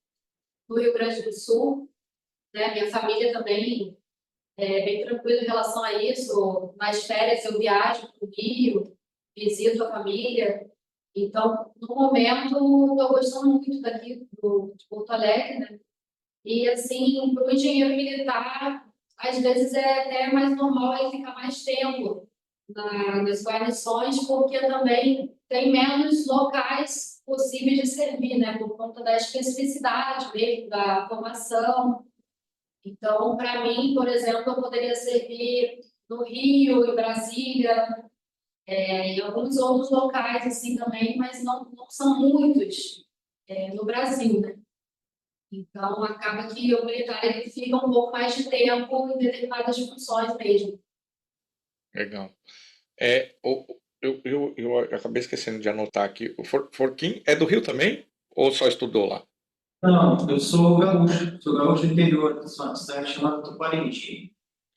no Rio Grande do Sul, né? Minha família também é bem tranquila em relação a isso. Nas férias eu viajo para o Rio, visito a família. Então, no momento, estou gostando muito daqui de Porto Alegre, né? E, assim, para o engenheiro militar, às vezes é até mais normal ele ficar mais tempo nas guarnições, porque também tem menos locais possíveis de servir, né? Por conta da especificidade mesmo, da formação. Então, para mim, por exemplo, eu poderia servir no Rio, em Brasília, em alguns outros locais assim também, mas não são muitos no Brasil, né? Então, acaba que o militar ele fica um pouco mais de tempo em determinadas funções mesmo. Legal. Eu acabei esquecendo de anotar aqui. O Forquim é do Rio também? Ou só estudou lá? Não, eu sou gaúcho do interior, de uma cidade chamada Tuparendi,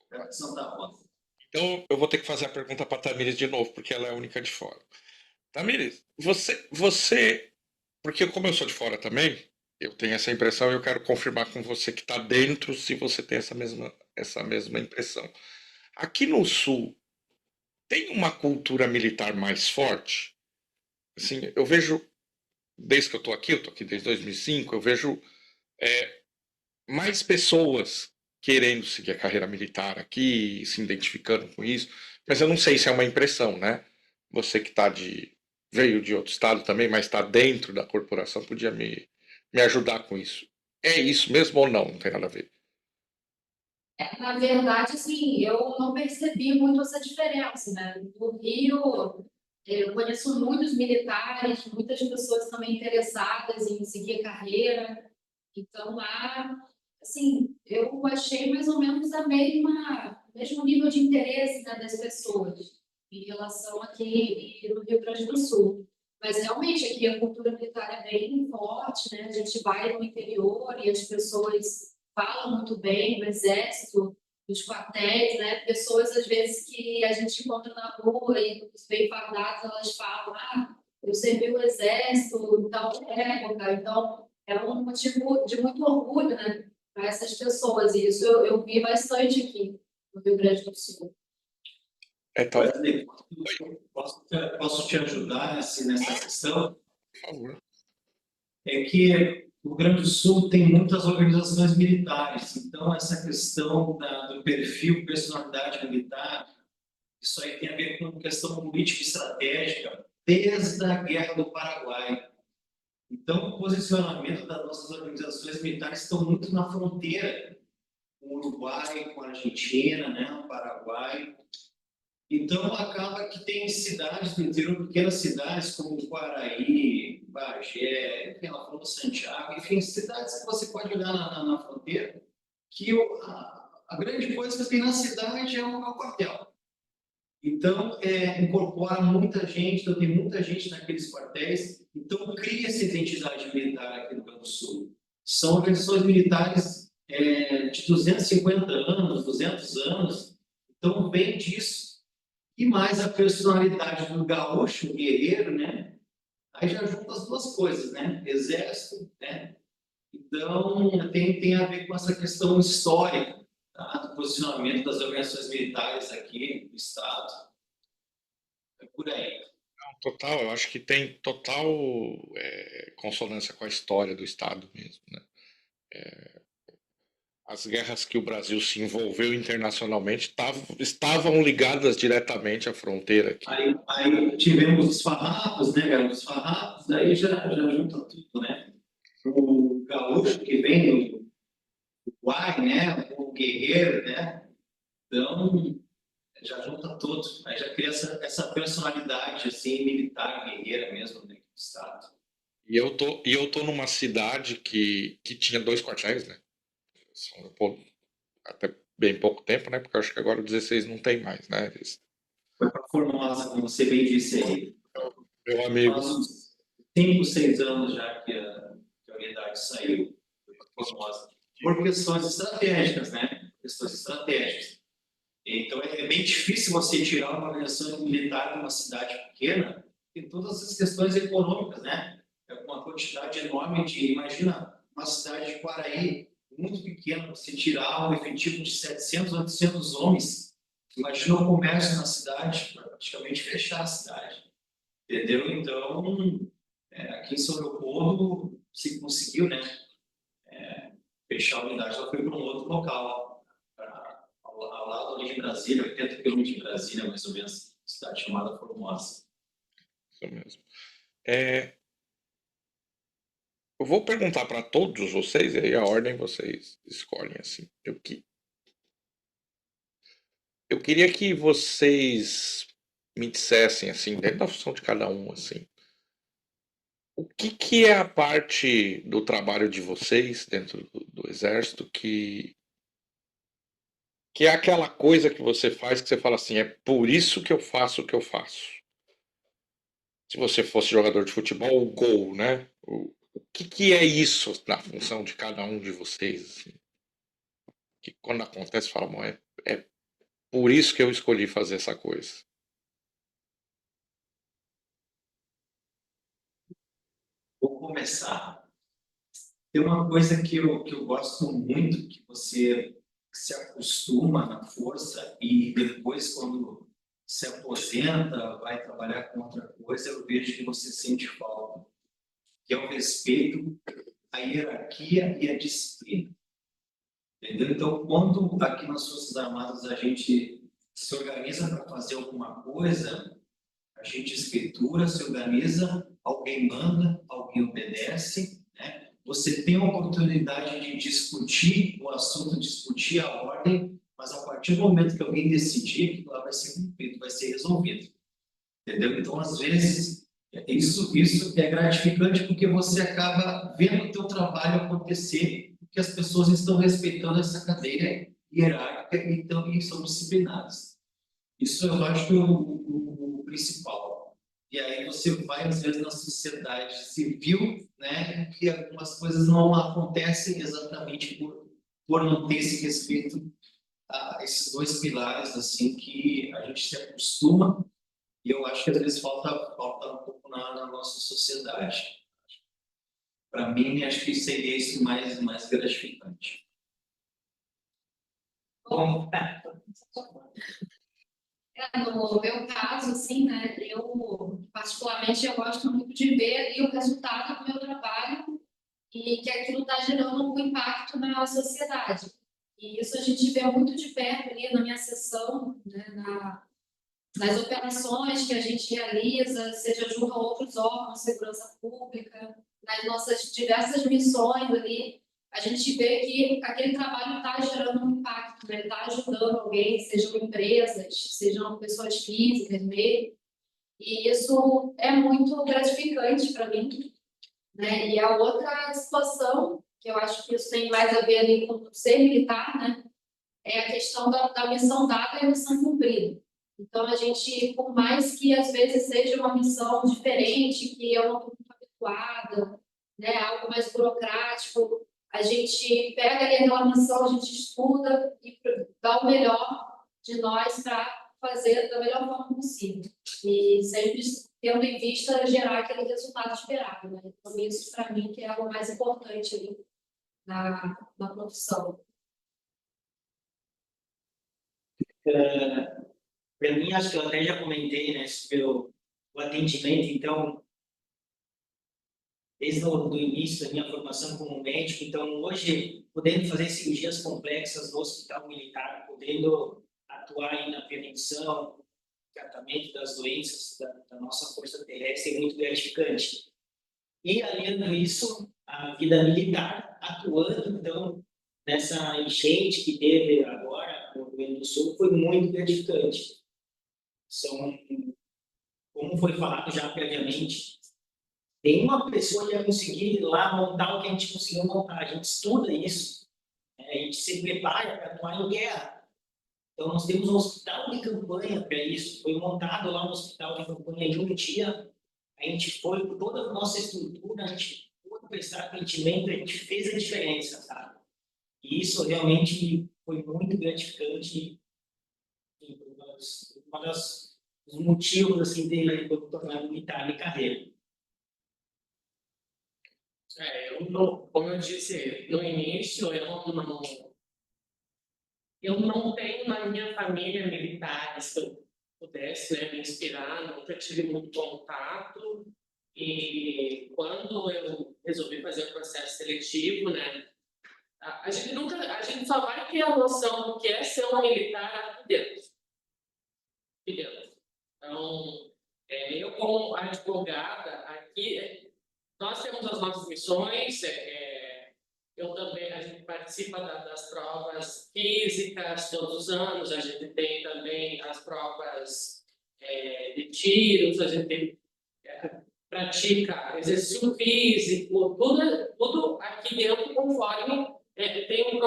perto de Santa Rosa. Então eu vou ter que fazer a pergunta para a Tamires de novo, porque ela é a única de fora. Tamires, porque como eu sou de fora também, eu tenho essa impressão e eu quero confirmar com você que está dentro se você tem essa mesma impressão. Aqui no Sul, tem uma cultura militar mais forte? Assim, eu vejo, desde que eu estou aqui desde 2005, eu vejo mais pessoas querendo seguir a carreira militar aqui, se identificando com isso, mas eu não sei se é uma impressão, né? Você que veio de outro estado também, mas está dentro da corporação, podia me ajudar com isso. É isso mesmo ou não? Não tem nada a ver. Na verdade, assim, eu não percebi muito essa diferença, né? No Rio, eu conheço muitos militares, muitas pessoas também interessadas em seguir a carreira. Então, lá, assim, eu achei mais ou menos o mesmo nível de interesse, né, das pessoas em relação aqui no Rio Grande do Sul. Mas, realmente, aqui a cultura militar é bem forte, né? A gente vai no interior e as pessoas falam muito bem do exército, dos quartéis, né? Pessoas, às vezes, que a gente encontra na rua e bem fardadas, elas falam, eu servi o exército, então, época, então é um motivo de muito orgulho, né, para essas pessoas. E isso eu vi bastante aqui no Rio Grande do Sul. Talvez, Wesley, posso te ajudar nessa questão? por favor. É que o Rio Grande do Sul tem muitas organizações militares, então essa questão do perfil personalidade militar, isso aí tem a ver com questão política e estratégica desde a Guerra do Paraguai. Então, o posicionamento das nossas organizações militares estão muito na fronteira com o Uruguai, com a Argentina, né, o Paraguai. Então, acaba que tem cidades do interior, pequenas cidades como Quaraí, Bagé, enfim, ela falou Santiago, enfim, cidades que você pode olhar na fronteira, que a grande coisa que tem na cidade é o quartel. Então, incorpora muita gente, então tem muita gente naqueles quartéis, então cria essa identidade militar aqui no Rio Grande do Sul. São organizações militares de 250 anos, 200 anos, então vem disso. E mais a personalidade do gaúcho, guerreiro, né? Aí já junta as duas coisas, né? Exército, né? Então, tem a ver com essa questão histórica, tá? Do posicionamento das organizações militares aqui no Estado. É por aí. Total, eu acho que tem total consonância com a história do Estado mesmo, né? As guerras que o Brasil se envolveu internacionalmente estavam ligadas diretamente à fronteira aqui. Aí tivemos os farrapos, né, cara? Os farrapos, daí já junta tudo, né? O gaúcho que vem do Uruguai, né? O guerreiro, né? Então, Já junta tudo, aí já cria essa personalidade assim, militar, guerreira mesmo dentro do Estado. E eu tô numa cidade que tinha 2 quartéis, né? São Leopoldo, até bem pouco tempo, né? Porque eu acho que agora o 16 não tem mais, né? Foi para Formosa, como você bem disse aí. Meu amigo. Faz uns 5, 6 anos já que a unidade saiu para Formosa. Por questões estratégicas, né? Questões estratégicas. Então é bem difícil você tirar uma organização militar de uma cidade pequena e todas as questões econômicas, né? É uma quantidade enorme de... Imagina uma cidade de Quaraí, muito pequena, você tirar um efetivo de 700, 800 homens. Imagina o comércio na cidade, praticamente fechar a cidade. Entendeu? Então, aqui em São Leopoldo, se conseguiu, né? Fechar a unidade, ela foi para um outro local, ao lado ali de Brasília, 80 quilômetros de Brasília, mais ou menos, cidade chamada Formosa. Isso mesmo. Eu vou perguntar para todos vocês, e aí a ordem vocês escolhem, assim. Eu queria que vocês me dissessem, assim, dentro da função de cada um, assim, o que é a parte do trabalho de vocês dentro do Exército que é aquela coisa que você faz que você fala assim, é por isso que eu faço o que eu faço. Se você fosse jogador de futebol, o gol, né? O que é isso na função de cada um de vocês, assim? Que quando acontece, fala, bom, é por isso que eu escolhi fazer essa coisa. Vou começar. Tem uma coisa que eu gosto muito, que você se acostuma na força e depois, quando se aposenta, vai trabalhar com outra coisa, eu vejo que você sente falta, que é o respeito, a hierarquia e a disciplina. Entendeu? Então, quando aqui nas Forças Armadas a gente se organiza para fazer alguma coisa, a gente escritura, se organiza, alguém manda, alguém obedece, né? Você tem a oportunidade de discutir o assunto, discutir a ordem, mas a partir do momento que alguém decidir, que lá vai ser cumprido, vai ser resolvido. Entendeu? Então, às vezes, isso é gratificante porque você acaba vendo o teu trabalho acontecer, porque as pessoas estão respeitando essa cadeia hierárquica e são disciplinadas. Isso eu acho que é o principal. E aí você vai, às vezes, na sociedade civil, né, que algumas coisas não acontecem exatamente por não ter esse respeito a esses dois pilares, assim, que a gente se acostuma, e eu acho que às vezes falta um pouco na nossa sociedade. Para mim, acho que seria isso mais gratificante. Bom, no meu caso, assim, né, eu particularmente eu gosto muito de ver ali o resultado do meu trabalho e que aquilo está gerando um impacto na sociedade. E isso a gente vê muito de perto ali na minha sessão, né, nas operações que a gente realiza, seja junto a outros órgãos de segurança pública, nas nossas diversas missões ali, a gente vê que aquele trabalho está gerando um impacto, né? Está ajudando alguém, sejam empresas, sejam pessoas físicas mesmo, e isso é muito gratificante para mim, né? E a outra situação, que eu acho que isso tem mais a ver ali com ser militar, né? É a questão da missão dada e a missão cumprida. Então, a gente, por mais que às vezes seja uma missão diferente, que eu não estou muito habituada, né, algo mais burocrático, a gente pega ali aquela missão, a gente estuda e dá o melhor de nós para fazer da melhor forma possível. E sempre tendo em vista gerar aquele resultado esperado. Né? Então, isso, para mim, que é o mais importante ali na profissão. Para mim, acho que eu até já comentei, né, sobre o atendimento. Então, desde o início da minha formação como médico, então hoje, podendo fazer cirurgias complexas no hospital militar, podendo atuar aí na prevenção, tratamento das doenças da nossa força terrestre é muito gratificante. E, aliando isso, a vida militar, atuando, então, nessa enchente que teve agora, no Rio Grande do Sul foi muito gratificante. Como foi falado já previamente, nenhuma pessoa ia conseguir ir lá montar o que a gente conseguiu montar. A gente estuda isso, né? A gente se prepara para atuar em guerra. Então, nós temos um hospital de campanha para isso. Foi montado lá um hospital de campanha em um dia. A gente foi com toda a nossa estrutura, a gente foi prestar atendimento, a gente fez a diferença, sabe? E isso realmente foi muito gratificante. Uma das os motivos assim de eu tornar militar de carreira. Como eu disse no início, eu não tenho na minha família militares que eu pudesse, né, me inspirar, nunca tive muito contato. E quando eu resolvi fazer o processo seletivo, né, a gente só vai ter a noção do que é ser um militar aqui dentro. Então, eu como advogada aqui, nós temos as nossas missões. Eu também, a gente participa das provas físicas todos os anos. A gente tem também as provas de tiros. A gente pratica exercício físico, tudo aqui dentro conforme tem um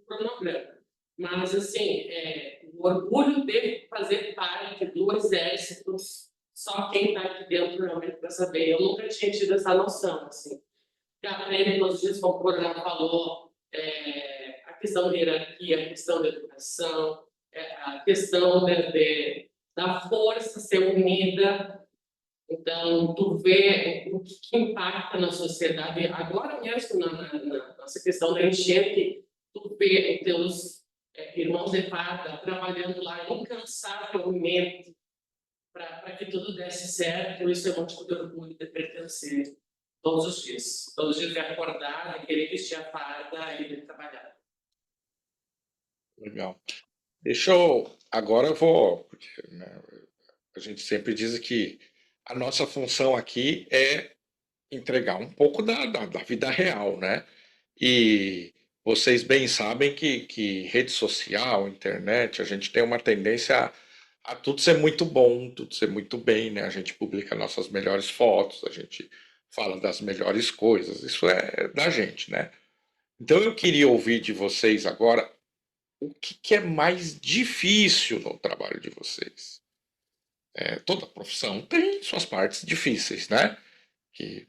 cronograma. Mas, assim, o orgulho de fazer parte do exército, só quem está aqui dentro realmente para saber. Eu nunca tinha tido essa noção, assim. Já aprende todos os dias, como o programa falou, a questão da hierarquia, a questão da educação, a questão da força ser unida. Então, tu vê o que impacta na sociedade. Agora mesmo, na nossa questão da enchente, tu vê os teus irmãos de farda trabalhando lá incansavelmente para que tudo desse certo. Isso é um motivo de orgulho de pertencer todos os dias. Todos os dias de acordar, de querer vestir a farda e de trabalhar. Legal. Agora eu vou. Porque, né, a gente sempre diz que a nossa função aqui é entregar um pouco da vida real, né? E vocês bem sabem que rede social, internet, a gente tem uma tendência a tudo ser muito bom, tudo ser muito bem, né? A gente publica nossas melhores fotos, a gente fala das melhores coisas, isso é da gente, né? Então eu queria ouvir de vocês agora o que é mais difícil no trabalho de vocês. Toda profissão tem suas partes difíceis, né? Que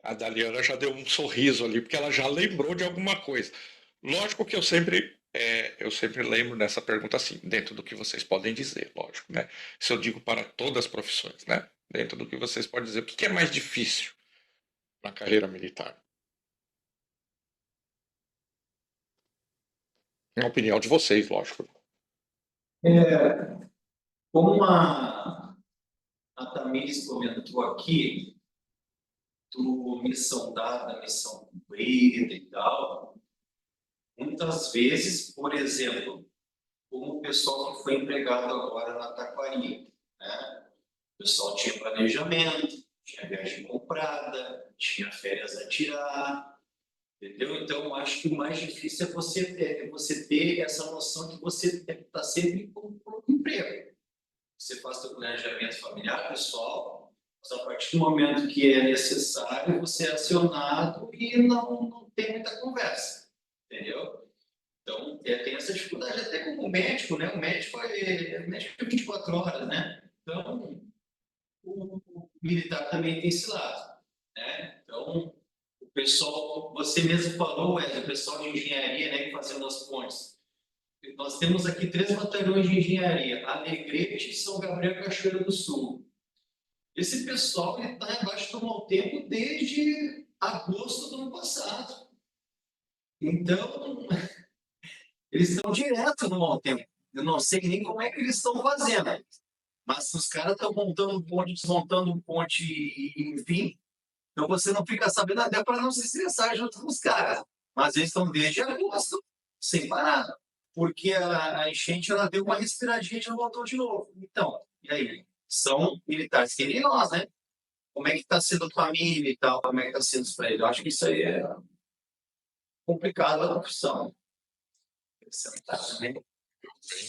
a Daliana já deu um sorriso ali, porque ela já lembrou de alguma coisa. Lógico que eu sempre lembro dessa pergunta assim, dentro do que vocês podem dizer, lógico, né? Isso eu digo para todas as profissões, né? Dentro do que vocês podem dizer. O que é mais difícil na carreira militar? Na opinião de vocês, lógico. Como a Tamires comentou aqui, missão dada, missão cumprida e tal, muitas vezes, por exemplo, como o pessoal que foi empregado agora na Taquari, né? O pessoal tinha planejamento, tinha viagem comprada, tinha férias a tirar, entendeu? Então, acho que o mais difícil é você ter essa noção que você está sempre com um emprego. Você faz seu planejamento familiar, pessoal, mas a partir do momento que é necessário, você é acionado e não tem muita conversa, entendeu? Então, tem essa dificuldade até como médico, né? O médico é 24 horas, né? Então, o militar também tem esse lado, né? Então, o pessoal, você mesmo falou, o pessoal de engenharia, né, fazendo as pontes. Nós temos aqui 3 batalhões de engenharia, Alegrete, São Gabriel e Cachoeira do Sul. Esse pessoal está embaixo do mau tempo desde agosto do ano passado. Então, eles estão direto no mau tempo. Eu não sei nem como é que eles estão fazendo. Mas os caras estão montando um ponte, desmontando um ponte, enfim. Então você não fica sabendo até para não se estressar junto com os caras. Mas eles estão desde agosto, sem parar. Porque a enchente ela deu uma respiradinha e já voltou de novo. Então, e aí? São militares que nem nós, né? Como é que está sendo a família e tal? Como é que está sendo isso para eles? Eu acho que isso aí é complicado a profissão.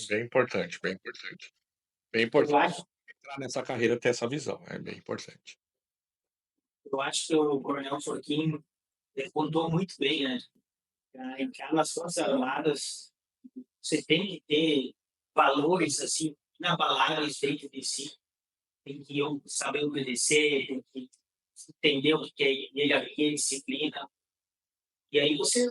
Bem importante, bem importante. Bem Eu importante acho, entrar nessa carreira, ter essa visão, é bem importante. eu acho que o Coronel Forquim contou muito bem, né? Entrar nas Forças Armadas, você tem que ter valores assim, inabaláveis dentro de si. Tem que saber obedecer, tem que entender o que é hierarquia e disciplina. E aí você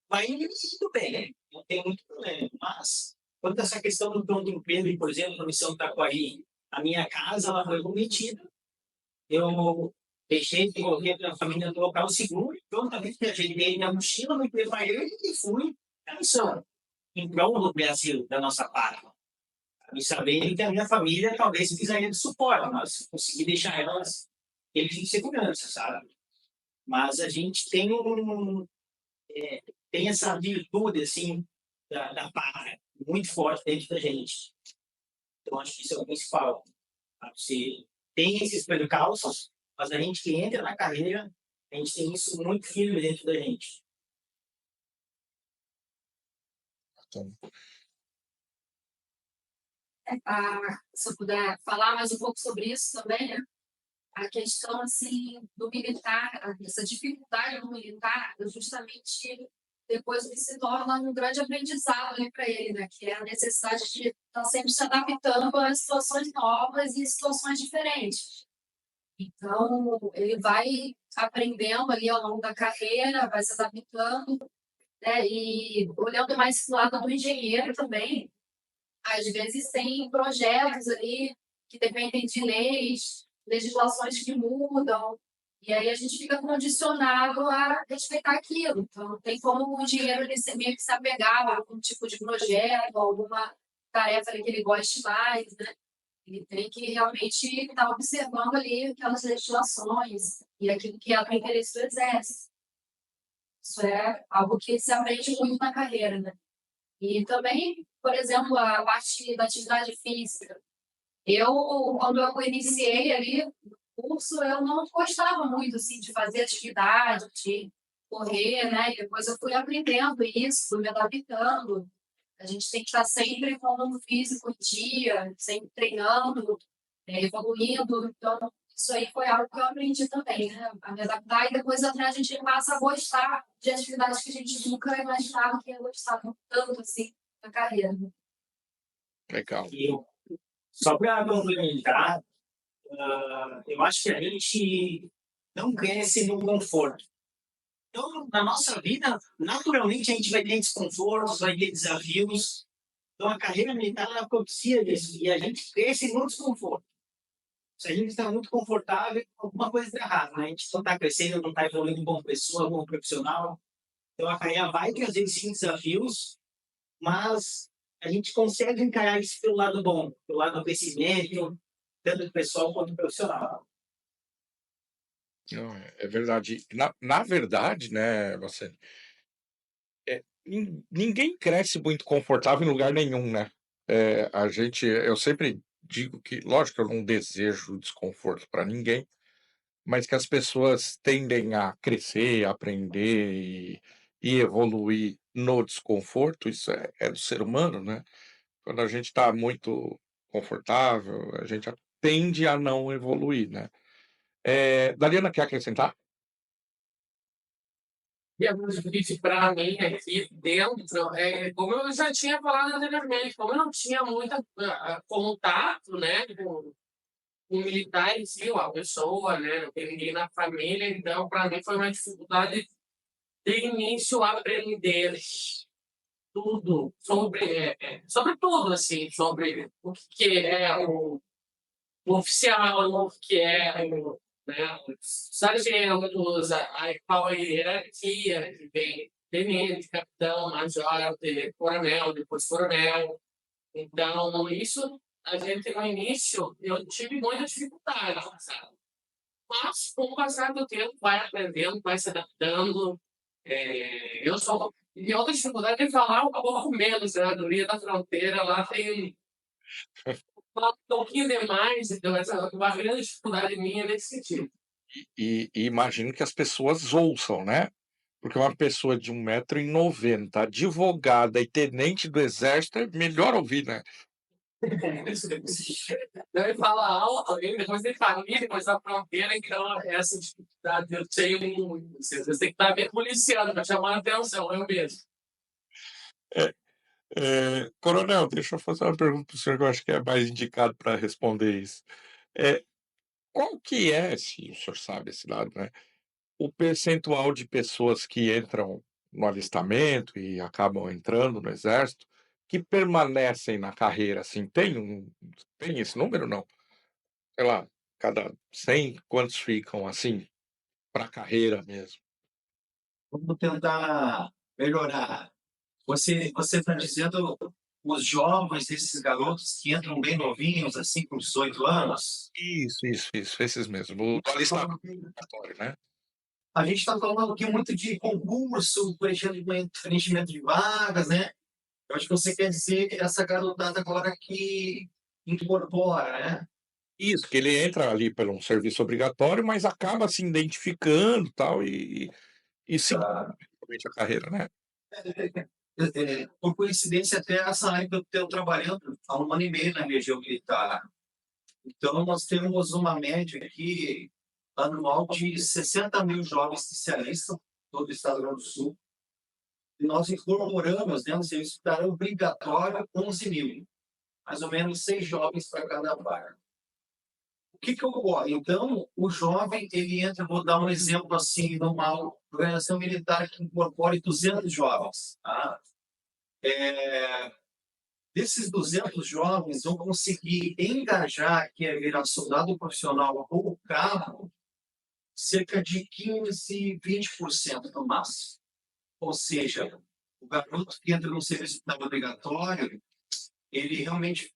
vai indo bem, né? Não tem muito problema. Mas, quanto a essa questão do pronto emprego, por exemplo, na missão Taquari, a minha casa ela foi cometida, eu deixei de correr para a família do local seguro, prontamente ajeitei minha mochila, me preparei e fui à missão, em prol do Brasil, da nossa pátria. E sabendo que a minha família talvez precisaria de suporte, mas consegui deixar eles em segurança, sabe? Mas a gente tem essa virtude, assim, da pátria, muito forte dentro da gente. Então, acho que isso é o principal. Você tem esses percalços, mas a gente que entra na carreira, a gente tem isso muito firme dentro da gente. Então, Se eu puder falar mais um pouco sobre isso também, né? A questão assim do militar, essa dificuldade do militar, justamente depois ele se torna um grande aprendizado para ele, né? Que é a necessidade de estar sempre se adaptando a situações novas e situações diferentes. Então, ele vai aprendendo ali ao longo da carreira, vai se adaptando, né? E olhando mais para o lado do engenheiro também, às vezes tem projetos ali que dependem de leis, legislações que mudam, e aí a gente fica condicionado a respeitar aquilo. Então, tem como o engenheiro ele meio que se apegar a algum tipo de projeto, alguma tarefa ali que ele goste mais, né? Ele tem que realmente estar observando ali aquelas legislações e aquilo que é do interesse do exército. Isso é algo que se aprende muito na carreira, né? E também, por exemplo, a parte da atividade física. Quando eu iniciei ali no curso, eu não gostava muito assim, de fazer atividade, de correr, né? E depois eu fui aprendendo isso, fui me adaptando. A gente tem que estar sempre com o físico em dia, sempre treinando, evoluindo. Então, isso aí foi algo que eu aprendi também, né? A me adaptar e depois até a gente passa a gostar de atividades que a gente nunca imaginava que ia gostar tanto assim na carreira. legal. E só para complementar, eu acho que a gente não cresce no conforto. Então, na nossa vida, naturalmente, a gente vai ter desconfortos, vai ter desafios. Então, a carreira militar ela propicia isso. E a gente cresce no desconforto. Se a gente está muito confortável, alguma coisa está errada, né? A gente não está crescendo, não está evoluindo como pessoa, como profissional. Então, a carreira vai trazer, sim, desafios, mas a gente consegue encarar isso pelo lado bom, pelo lado do crescimento, tanto do pessoal quanto do profissional. Não, é verdade. Na verdade, né, você, ninguém cresce muito confortável em lugar nenhum, né? Eu sempre digo que, lógico, eu não desejo desconforto para ninguém, mas que as pessoas tendem a crescer, aprender e evoluir no desconforto, isso é do ser humano, né? Quando a gente está muito confortável, a gente tende a não evoluir, né? Dariana, quer acrescentar? E a mais difícil para mim aqui dentro, como eu já tinha falado anteriormente, como eu não tinha muito contato, né, com militar em si, uma pessoa, né, não tem ninguém na família, então para mim foi uma dificuldade de início a aprender tudo sobre tudo, assim, sobre o que é o oficial, o que é né, os sargentos, qual é a hierarquia, que vem tenente, capitão, major, coronel, depois coronel. Então, isso a gente no início eu tive muita dificuldade, sabe? Mas com o passar do tempo vai aprendendo, vai se adaptando. Eu só e outra dificuldade é falar um pouco menos, né? Do Rio da Fronteira lá tem um pouquinho demais, então essa é uma grande dificuldade minha nesse sentido. E imagino que as pessoas ouçam, né? Porque uma pessoa de 1,90 m, advogada e tenente do exército, é melhor ouvir, né. Não, ele fala alto, depois ele família, depois da fronteira, então essa dificuldade eu tenho muito. Você tem que estar me policiando, para chamar a atenção, eu mesmo. Coronel, deixa eu fazer uma pergunta para o senhor que eu acho que é mais indicado para responder isso. Qual que é, se o senhor sabe esse dado, né, o percentual de pessoas que entram no alistamento e acabam entrando no exército, que permanecem na carreira, assim, tem esse número, não? Sei lá, cada 100, quantos ficam, assim, para a carreira mesmo? Vamos tentar melhorar. Você está dizendo os jovens, esses garotos que entram bem novinhos, assim, com 18 anos? Isso, esses mesmo, o do alistamento obrigatório, né? A gente está falando aqui muito de concurso, preenchimento de vagas, né? Eu acho que você quer dizer que essa garotada agora que incorpora, né? Isso, que ele entra ali por um serviço obrigatório, mas acaba se identificando, tal, e seguindo Tá. realmente a carreira, né? Por coincidência, até essa área que eu estou trabalhando há 1 ano e meio na região militar. Então, nós temos uma média aqui anual de 60 mil jovens que se alistam, todo o estado do Rio Grande do Sul. E nós incorporamos, né, no serviço militar obrigatório, 11 mil. Mais ou menos 6 jovens para cada vaga. O que ocorre? Então, o jovem, ele entra, vou dar um exemplo assim, numa organização militar que incorpore 200 jovens. Tá? Desses 200 jovens, vão conseguir engajar, que é virar soldado profissional ou cabo, cerca de 15, 20% no máximo. Ou seja, o garoto que entra no serviço militar obrigatório, ele realmente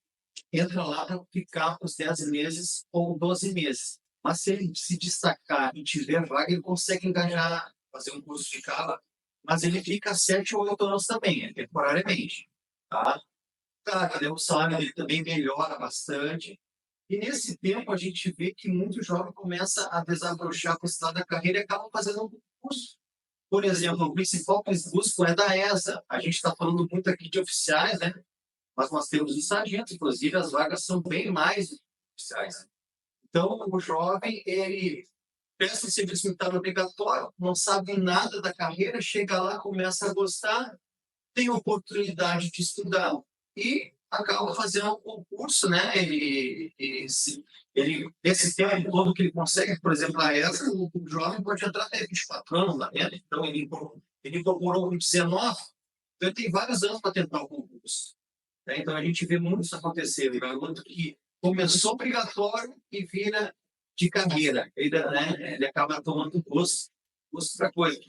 entra lá para ficar os 10 meses ou 12 meses. Mas se ele se destacar e tiver vaga, ele consegue engajar, fazer um curso de cabo, mas ele fica 7 ou 8 anos também, temporariamente. Tá? Claro, o salário dele também melhora bastante. E nesse tempo a gente vê que muito jovem começa a desabrochar com o estado da carreira e acaba fazendo um curso. Por exemplo, o principal curso é da ESA. A gente está falando muito aqui de oficiais, né? Mas nós temos os sargentos, inclusive as vagas são bem mais oficiais. Então, o jovem, ele presta o serviço militar obrigatório, não sabe nada da carreira, chega lá, começa a gostar, tem oportunidade de estudar e acaba fazendo um concurso, né? Esse tempo todo que ele consegue, por exemplo, a ESA, o jovem pode entrar até 24 anos lá dentro. Então, ele incorporou com 19, então ele tem vários anos para tentar o concurso. Né? Então, a gente vê muito isso acontecer. O garoto que começou obrigatório e vira de carreira. Ele acaba tomando gosto para coisa.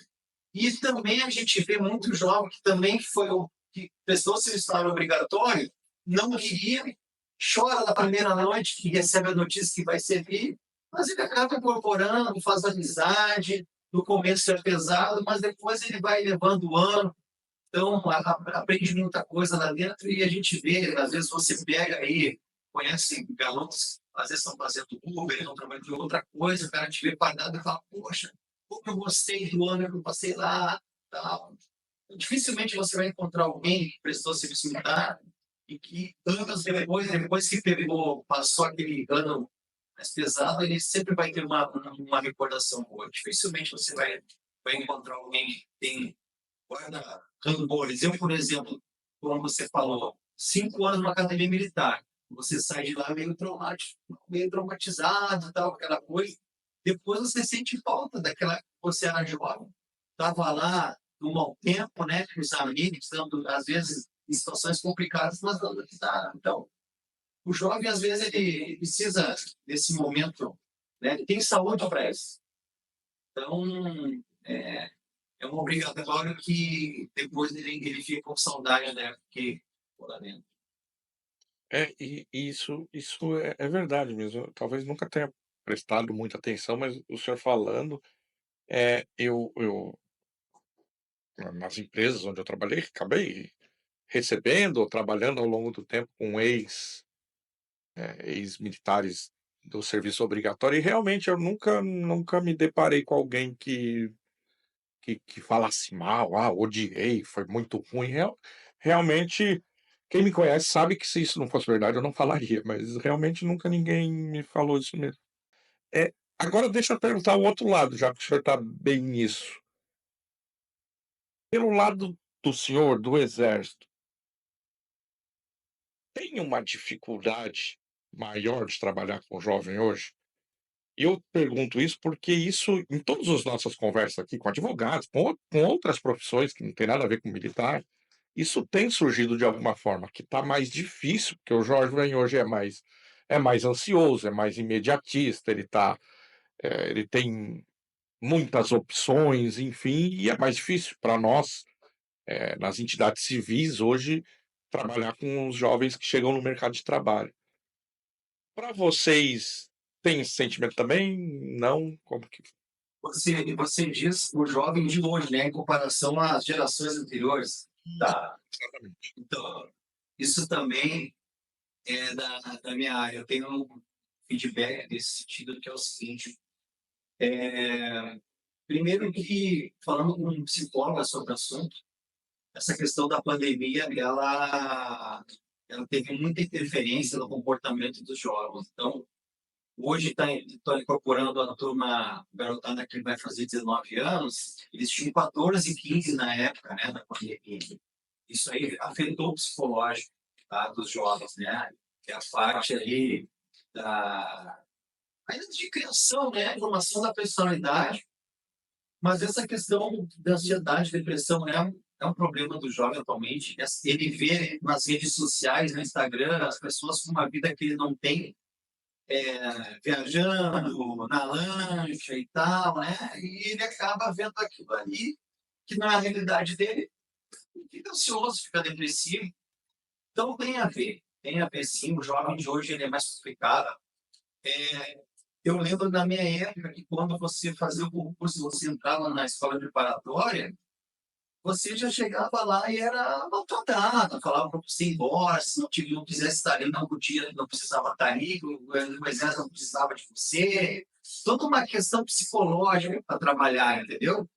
E também a gente vê muito jovem que também foi o que prestou serviço militar obrigatório, não queria, chora na primeira noite que recebe a notícia que vai servir, mas ele acaba incorporando, faz amizade, no começo é pesado, mas depois ele vai levando o ano, então aprende muita coisa lá dentro e a gente vê, às vezes você pega aí, conhece garotos, às vezes estão fazendo Uber, estão trabalhando de outra coisa, o cara te vê parado e fala, poxa, como eu gostei do ano que eu passei lá, tal. Dificilmente você vai encontrar alguém que prestou serviço militar e que anos depois que pegou, passou aquele ano mais pesado, ele sempre vai ter uma recordação boa. Dificilmente você vai encontrar alguém que tem guarda rancores. Eu, por exemplo, como você falou, 5 anos numa academia militar, você sai de lá meio traumático, meio traumatizado, tal, aquela coisa. Depois você sente falta daquela. Você era jovem, estava lá no mau tempo, né, com os amigos, dando, às vezes, em situações complicadas, mas dando risada. Então, o jovem, às vezes, ele precisa desse momento, né, ele tem saúde para isso. Então, é um obrigatório que depois ele fica com saudade, né, porque lá dentro. E isso é verdade mesmo. Eu talvez nunca tenha prestado muita atenção, mas o senhor falando, eu nas empresas onde eu trabalhei, acabei recebendo ou trabalhando ao longo do tempo com ex-militares do serviço obrigatório e realmente eu nunca me deparei com alguém que que falasse mal, odiei, foi muito ruim. Realmente, quem me conhece sabe que se isso não fosse verdade eu não falaria, mas realmente nunca ninguém me falou isso mesmo. Agora deixa eu perguntar o outro lado, já que o senhor está bem nisso. Pelo lado do senhor, do exército, tem uma dificuldade maior de trabalhar com jovem hoje? E eu pergunto isso porque isso, em todas as nossas conversas aqui com advogados, com outras profissões que não tem nada a ver com militar, isso tem surgido de alguma forma, que está mais difícil, porque o jovem hoje é mais ansioso, é mais imediatista, ele tem muitas opções, enfim, e é mais difícil para nós, nas entidades civis hoje, trabalhar com os jovens que chegam no mercado de trabalho. Para vocês, tem esse sentimento também? Não? Como que Você diz o jovem de hoje, né, em comparação às gerações anteriores. Tá. exatamente? Então, isso também é da minha área. Eu tenho um feedback nesse sentido, que é o seguinte: primeiro que, falando com um psicólogo sobre o assunto, essa questão da pandemia, ela teve muita interferência no comportamento dos jovens. Então, hoje estou incorporando a turma garotada que vai fazer 19 anos, eles tinham 14 e 15 na época, né, da pandemia. Isso aí afetou o psicológico, tá, dos jovens, né? Que é a parte ali ainda de criação, né, formação da personalidade. Mas essa questão da ansiedade, depressão, é um problema do jovem atualmente. Ele vê nas redes sociais, no Instagram, as pessoas com uma vida que ele não tem, viajando na lancha e tal, né? E ele acaba vendo aquilo ali, que na realidade dele, fica ansioso, fica depressivo. Então tem a ver sim. O jovem de hoje ele é mais complicado. Eu lembro da minha época que quando você fazia o concurso, você entrava na escola preparatória, você já chegava lá e era maltratado, falava para você ir embora, se não quisesse estar ali, não podia, não precisava estar ali, o exército não precisava de você. Toda uma questão psicológica para trabalhar, entendeu?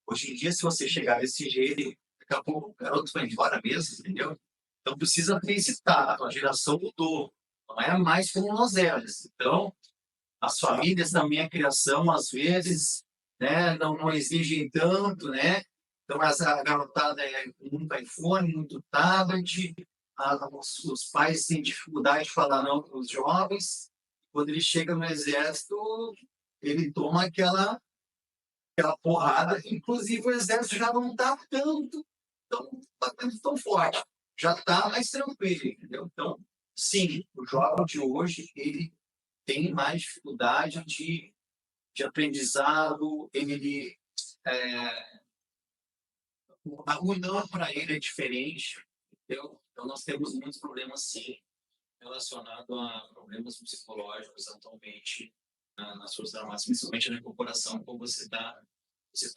Hoje em dia, se você chegar desse jeito, daqui a pouco o garoto vai embora mesmo, entendeu? Então precisa transitar, a tua geração mudou, não é mais como nós éramos. Então, as famílias da minha criação, às vezes, né, não exigem tanto, né? Então, essa garotada é muito iPhone, muito tablet, os pais têm dificuldade de falar não para os jovens. Quando ele chega no exército, ele toma aquela porrada. Inclusive, o exército já não está batendo tão forte, já está mais tranquilo, entendeu? Então, sim, o jovem de hoje, ele tem mais dificuldade de aprendizado, o não para ele é diferente, entendeu? Então, nós temos muitos problemas, sim, relacionados a problemas psicológicos atualmente nas Forças Armadas, principalmente na corporação, como você tá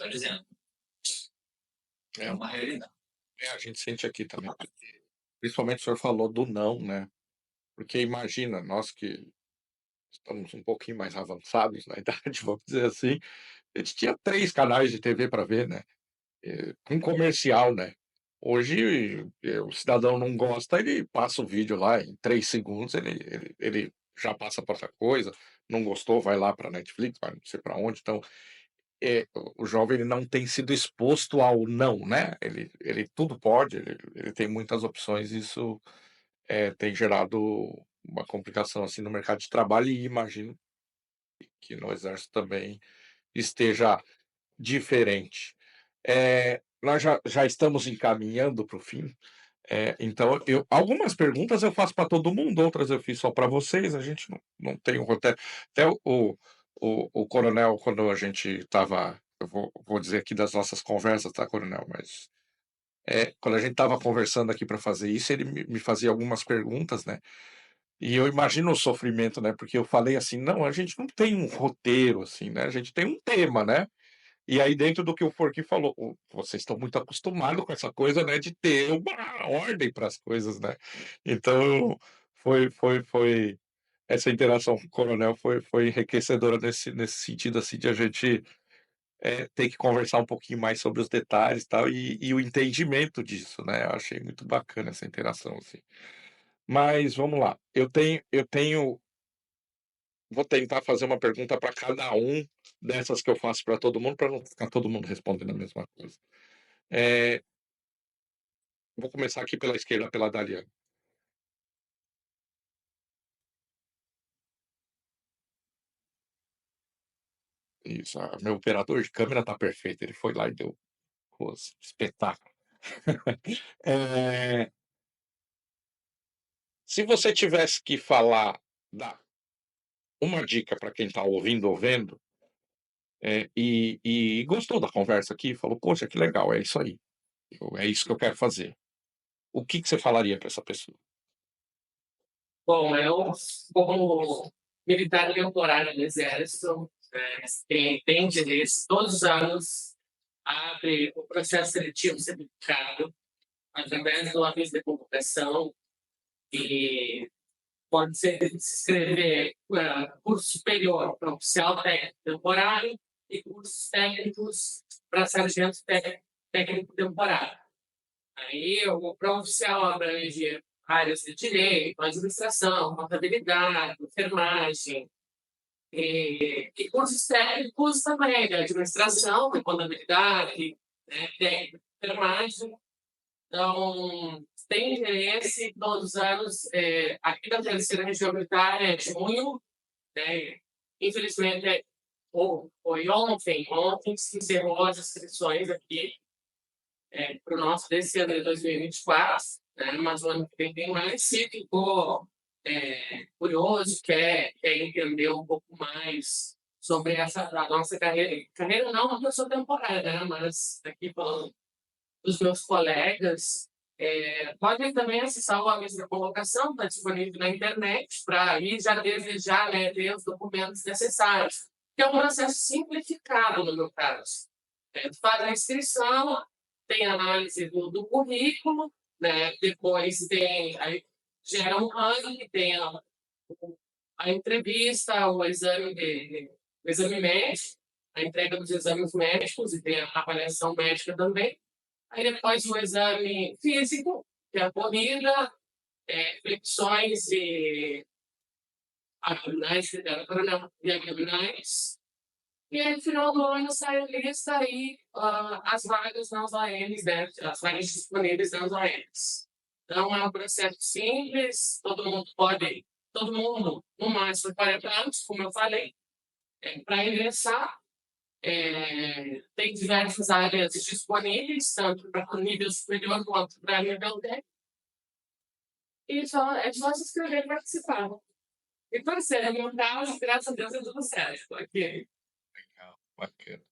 dizendo. É uma realidade. A gente sente aqui também. Principalmente o senhor falou do não, né? Porque imagina, nós que estamos um pouquinho mais avançados na idade, vamos dizer assim, a gente tinha 3 canais de TV para ver, né? Com comercial, né? Hoje, o cidadão não gosta, ele passa o vídeo lá em 3 segundos, ele já passa para outra coisa, não gostou, vai lá para Netflix, vai não sei para onde. Então, o jovem ele não tem sido exposto ao não, né? Ele tudo pode, ele tem muitas opções, isso tem gerado uma complicação assim no mercado de trabalho e imagino que no exército também esteja diferente. Nós já estamos encaminhando para o fim, então algumas perguntas eu faço para todo mundo, outras eu fiz só para vocês, a gente não tem um roteiro. Até o coronel, quando a gente estava, eu vou dizer aqui das nossas conversas, tá, coronel, mas quando a gente estava conversando aqui para fazer isso, ele me fazia algumas perguntas, né? E eu imagino o sofrimento, né? Porque eu falei assim, não, a gente não tem um roteiro, assim, né? A gente tem um tema, né? E aí, dentro do que o Forqui falou, vocês estão muito acostumados com essa coisa, né, de ter uma ordem para as coisas, né? Então, foi essa interação com o coronel foi enriquecedora nesse sentido, assim, de a gente ter que conversar um pouquinho mais sobre os detalhes e tal, e o entendimento disso, né, eu achei muito bacana essa interação, assim. Mas vamos lá, eu tenho vou tentar fazer uma pergunta para cada um dessas que eu faço para todo mundo, para não ficar todo mundo respondendo a mesma coisa. Eh, Vou começar aqui pela esquerda, pela Daliane. Isso, meu operador de câmera tá perfeito, ele foi lá e deu close, espetáculo. Eh, Se você tivesse que dar uma dica para quem está ouvindo ou vendo, e gostou da conversa aqui, falou: "Poxa, que legal, é isso aí, é isso que eu quero fazer". O que que você falaria para essa pessoa? Bom, eu, como militar temporário do Exército, quem tem interesse, todos os anos abre o processo seletivo simplificado através do aviso de convocação e pode ser se inscrever curso superior para oficial técnico temporário e cursos técnicos para sargento técnico temporário. Aí o para oficial abrange áreas de direito, administração, contabilidade, enfermagem, e cursos técnicos também, de administração, de contabilidade, né, técnico, enfermagem. Então, tem interesse todos os anos, aqui na terceira região militar é junho, né? Infelizmente, foi ontem que se encerrou as inscrições aqui para o nosso desse ano de 2024, né? Mas o ano que vem tem mais. Se ficou curioso, quer entender um pouco mais sobre a nossa carreira. Carreira não, uma pessoa temporária, né? Mas aqui falando dos meus colegas, podem também acessar o aviso da convocação, está disponível na internet, para ir já desejar, né, ter os documentos necessários, que é um processo simplificado no meu caso. Tu faz a inscrição, tem análise do currículo, né, depois aí gera um ranking, tem a entrevista, o exame médico, a entrega dos exames médicos e tem a avaliação médica também. Aí depois o exame físico, que é a corrida, flexões e abdominais, e abdominais. E aí, no final do ano, sai a lista aí, as vagas nas ANs, né? As vagas disponíveis nas ANs. Então, é um processo simples, todo mundo, no máximo 40 anos, como eu falei, para ingressar. Tem diversas áreas disponíveis, tanto para o nível superior quanto para nível técnico. E é só se inscrever e participar. E torcer, no meu caso, graças a Deus, é tudo certo. Estou aqui. Legal, bacana.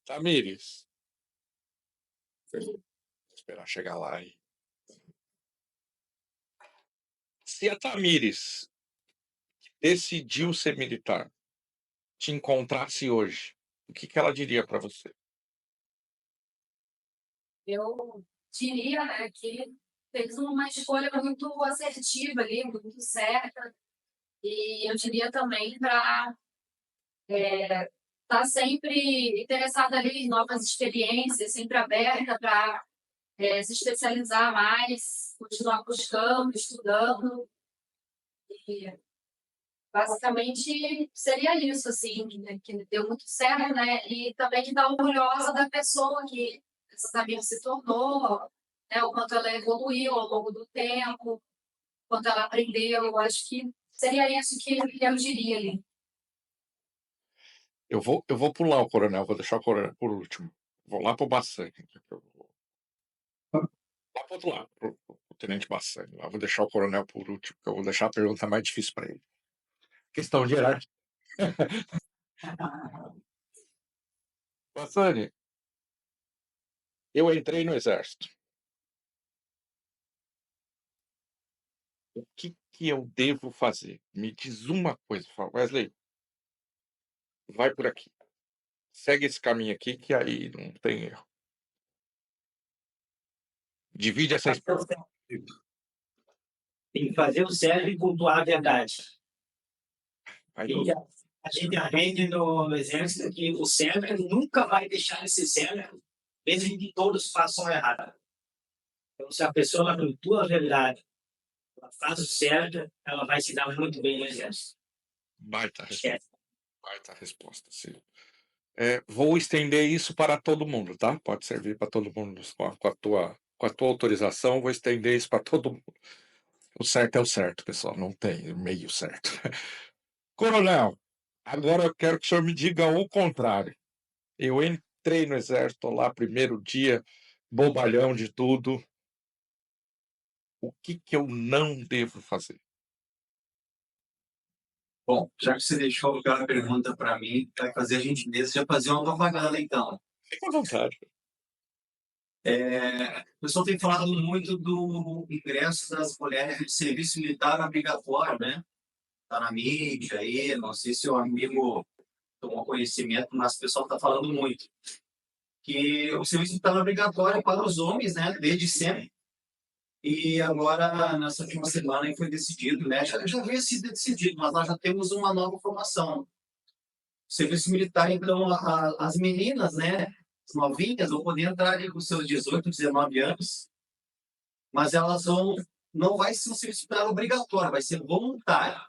Tamires. Vou esperar chegar lá aí. Se a Tamires, que decidiu ser militar, te encontrasse hoje, o que que ela diria para você? Eu diria, né, que fez uma escolha muito assertiva ali, muito certa. E eu diria também para estar sempre interessada ali em novas experiências, sempre aberta para se especializar mais, continuar buscando, estudando. E basicamente seria isso, assim, que deu muito certo, né? E também de estar orgulhosa da pessoa que essa Sabine se tornou, né? O quanto ela evoluiu ao longo do tempo, o quanto ela aprendeu. Eu acho que seria isso que eu diria ali. Eu vou pular o coronel, vou deixar o coronel por último. Vou lá pro Bassani. Lá pro outro lado, pro tenente Bassani. Lá vou deixar o coronel por último, porque eu vou deixar a pergunta mais difícil para ele. Questão de hierarquia. Bassani, eu entrei no exército. O que que eu devo fazer? Me diz uma coisa, fala, Wesley, vai por aqui. Segue esse caminho aqui que aí não tem erro. Divide essa experiência. Tem que fazer o certo e pontuar a verdade. Vai E do- A gente aprende no exército que o certo nunca vai deixar de ser certo, mesmo que todos façam errado. Então, se a pessoa, com tua verdade, ela faz o certo, ela vai se dar muito bem no exército. Baita Esquece. baita resposta, sim. Vou estender isso para todo mundo, tá? Pode servir para todo mundo com a tua autorização, vou estender isso para todo mundo. O certo é o certo, pessoal, não tem meio certo. Coronel, agora eu quero que o senhor me diga o contrário. Eu entrei no exército lá, primeiro dia, bobalhão de tudo. O que que eu não devo fazer? Bom, já que você deixou aquela pergunta para mim, vai fazer a gentileza de fazer uma propaganda, então. Fique à vontade. O pessoal tem falado muito do ingresso das mulheres no serviço militar obrigatório, né? Tá na mídia aí, não sei se o amigo tomou conhecimento, mas o pessoal está falando muito. Que o serviço militar obrigatório para os homens, né? Desde sempre. E agora, nessa última semana, foi decidido, né? Já havia sido decidido, mas nós já temos uma nova formação. O serviço militar, então, as meninas, né? As novinhas, vão poder entrar ali com seus 18, 19 anos, mas elas vão. Não vai ser um serviço militar obrigatório, vai ser voluntário.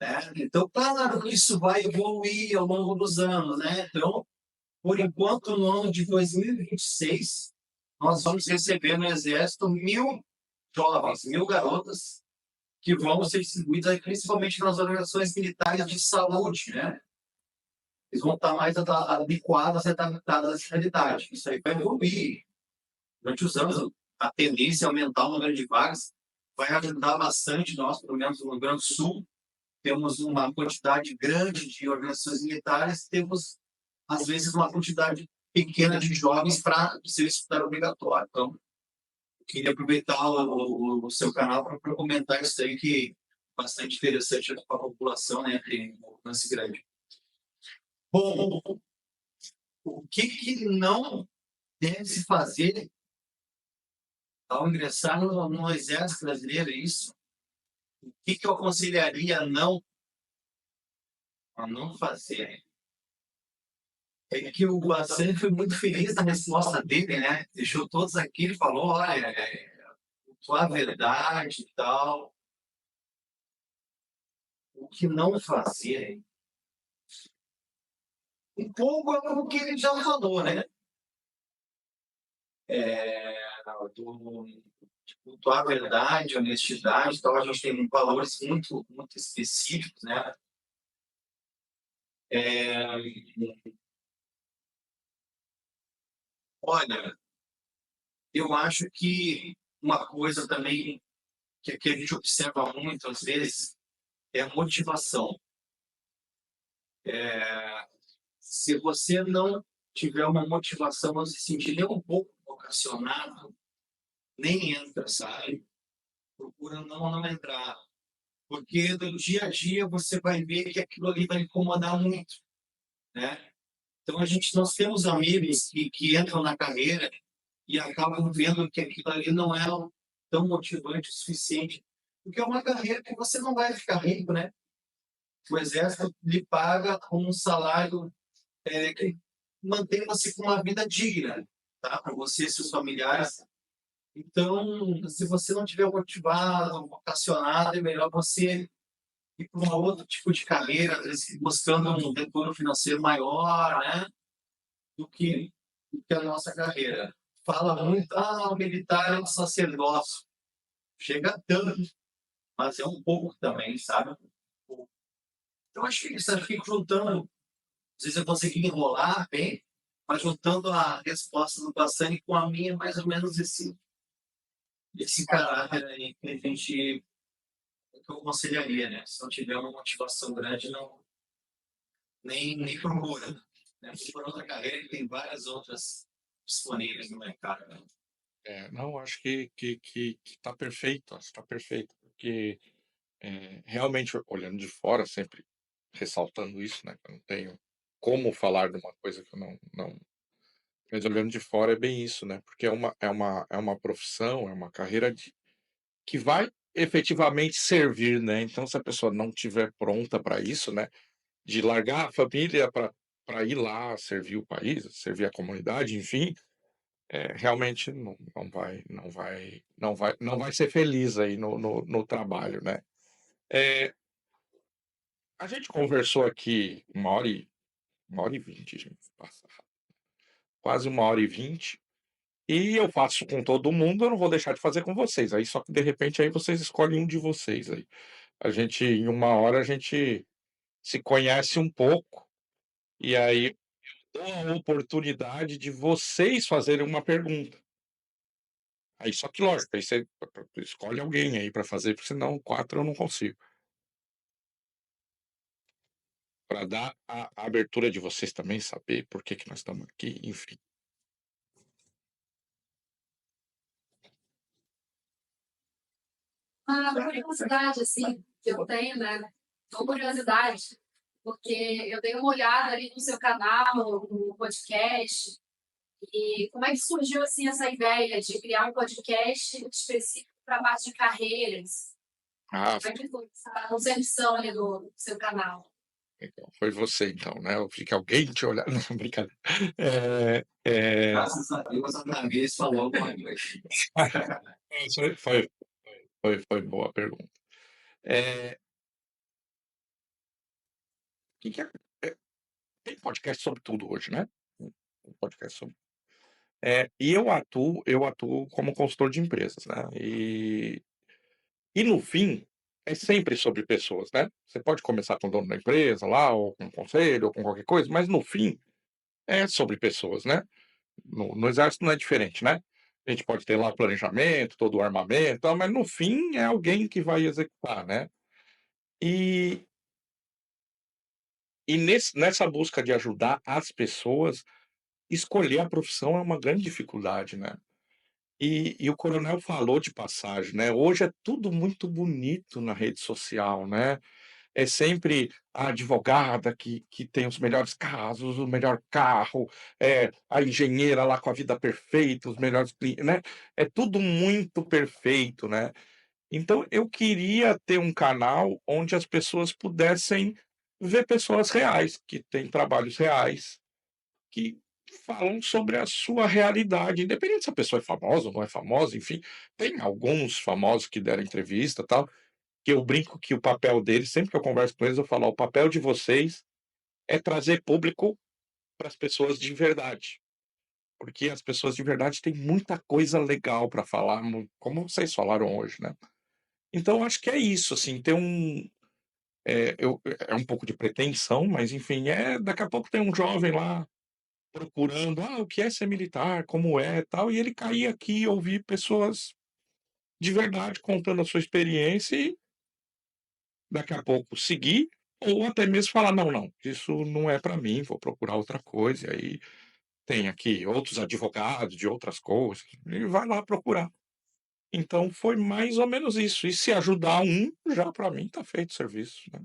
Né? Então, claro que isso vai evoluir ao longo dos anos, né? Então, por enquanto, no ano de 2026, nós vamos receber no Exército 1.000 jovens, 1.000 garotas, que vão ser distribuídas principalmente nas organizações militares de saúde, né? Eles vão estar mais adequadas, adaptadas à realidade. Isso aí vai evoluir. Durante os anos, a tendência é aumentar o número de vagas, vai ajudar bastante nós, pelo menos no Rio Grande do Sul. Temos uma quantidade grande de organizações militares, temos, às vezes, uma quantidade pequena de jovens para ser estudar obrigatório. Então, eu queria aproveitar o seu canal para comentar isso aí, que é bastante interessante para a população, né? Tem um alcance grande. Bom, o que não deve se fazer ao ingressar no Exército Brasileiro? É isso? O que eu aconselharia a não fazer? É que o Guaçani foi muito feliz na resposta dele, né? Deixou todos aqui, ele falou, olha, tua verdade e tal. O que não fazer? Um pouco é o que ele já falou, né? Tua verdade, honestidade, então a gente tem valores muito, muito específicos, né? Olha, eu acho que uma coisa também que a gente observa muito às vezes é a motivação. Se você não tiver uma motivação, não se sentir nem um pouco vocacionado, nem entra, sabe? Procura não entrar. Porque no dia a dia você vai ver que aquilo ali vai incomodar muito, né? Então nós temos amigos que entram na carreira e acabam vendo que aquilo ali não é tão motivante o suficiente, porque é uma carreira que você não vai ficar rico, né? O Exército lhe paga um salário que mantém você com uma vida digna, tá? Para você e seus familiares. Então, se você não estiver motivado, vocacionado, é melhor você ir para um outro tipo de carreira, às vezes buscando um retorno financeiro maior, né? Do que a nossa carreira. Fala muito, o militar é um sacerdócio. Chega tanto, mas é um pouco também, sabe? Eu acho que isso fica juntando. Às vezes eu consegui enrolar bem, mas juntando a resposta do Bassani com a minha, mais ou menos esse caráter aí que a gente, que eu aconselharia, né? Se não tiver uma motivação grande, não, nem procura. Né? Procura outra carreira que tem várias outras disponíveis no mercado. Né? Não, acho que está perfeito, acho que está perfeito, porque realmente olhando de fora, sempre ressaltando isso, né? Que eu não tenho como falar de uma coisa que eu não. Mas olhando de fora é bem isso, né? Porque é uma profissão, é uma carreira que vai efetivamente servir, né? Então, se a pessoa não tiver pronta para isso, né? de largar a família para ir lá servir o país, servir a comunidade, enfim, realmente não vai ser feliz aí no trabalho, né. Eh, a gente conversou aqui 1h20, gente, passa quase 1h20, e eu faço com todo mundo, eu não vou deixar de fazer com vocês, aí só que de repente aí vocês escolhem um de vocês aí. A gente em 1 hora a gente se conhece um pouco, e aí dou a oportunidade de vocês fazerem uma pergunta. Aí só que lógico, aí você escolhe alguém aí para fazer, porque senão 4 eu não consigo. Para dar a abertura de vocês também saber por que que nós estamos aqui, enfim. Uma curiosidade, assim, que eu tenho, né? Uma curiosidade, porque eu dei uma olhada ali no seu canal, no podcast, e como é que surgiu, assim, essa ideia de criar um podcast específico para a parte de carreiras? Ah, Como é que foi essa concepção ali do seu canal? então, foi você então, né, eu vi que alguém te olhar não, brincadeira. É, Graças a Deus, a Thaís falou alguma coisa. isso aí foi boa pergunta. Eh, que é tem podcast sobre tudo hoje, né, tem podcast sobre e eu atuo como consultor de empresas, né, e no fim, é sempre sobre pessoas, né. Você pode começar com o dono da empresa lá, ou com o conselho, ou com qualquer coisa, mas no fim é sobre pessoas, né. No exército não é diferente, né. A gente pode ter lá planejamento, todo o armamento, tal, mas no fim é alguém que vai executar, né. E nessa busca de ajudar as pessoas, escolher a profissão é uma grande dificuldade, né. E o coronel falou de passagem, né, hoje é tudo muito bonito na rede social, né. É sempre a advogada que tem os melhores casos, o melhor carro, a engenheira lá com a vida perfeita, os melhores né, é tudo muito perfeito, né. Então eu queria ter um canal onde as pessoas pudessem ver pessoas reais, que têm trabalhos reais, que falam sobre a sua realidade, independente se a pessoa é famosa ou não é famosa, enfim, tem alguns famosos que deram entrevista, tal, que eu brinco que o papel deles, sempre que eu converso com eles, eu falo: "Ó, o papel de vocês é trazer público para as pessoas de verdade", porque as pessoas de verdade têm muita coisa legal para falar, como vocês falaram hoje, né. Então acho que é isso, assim, ter é um pouco de pretensão, mas enfim, daqui a pouco tem um jovem lá procurando: "Ah, o que é ser militar? Como é, tal", e ele cair aqui e ouvir pessoas de verdade contando a sua experiência e daqui a pouco seguir, ou até mesmo falar: "Não, não, isso não é para mim, vou procurar outra coisa", e aí tem aqui outros advogados de outras coisas, e vai lá procurar. Então foi mais ou menos isso, e se ajudar um, já para mim tá feito o serviço, né.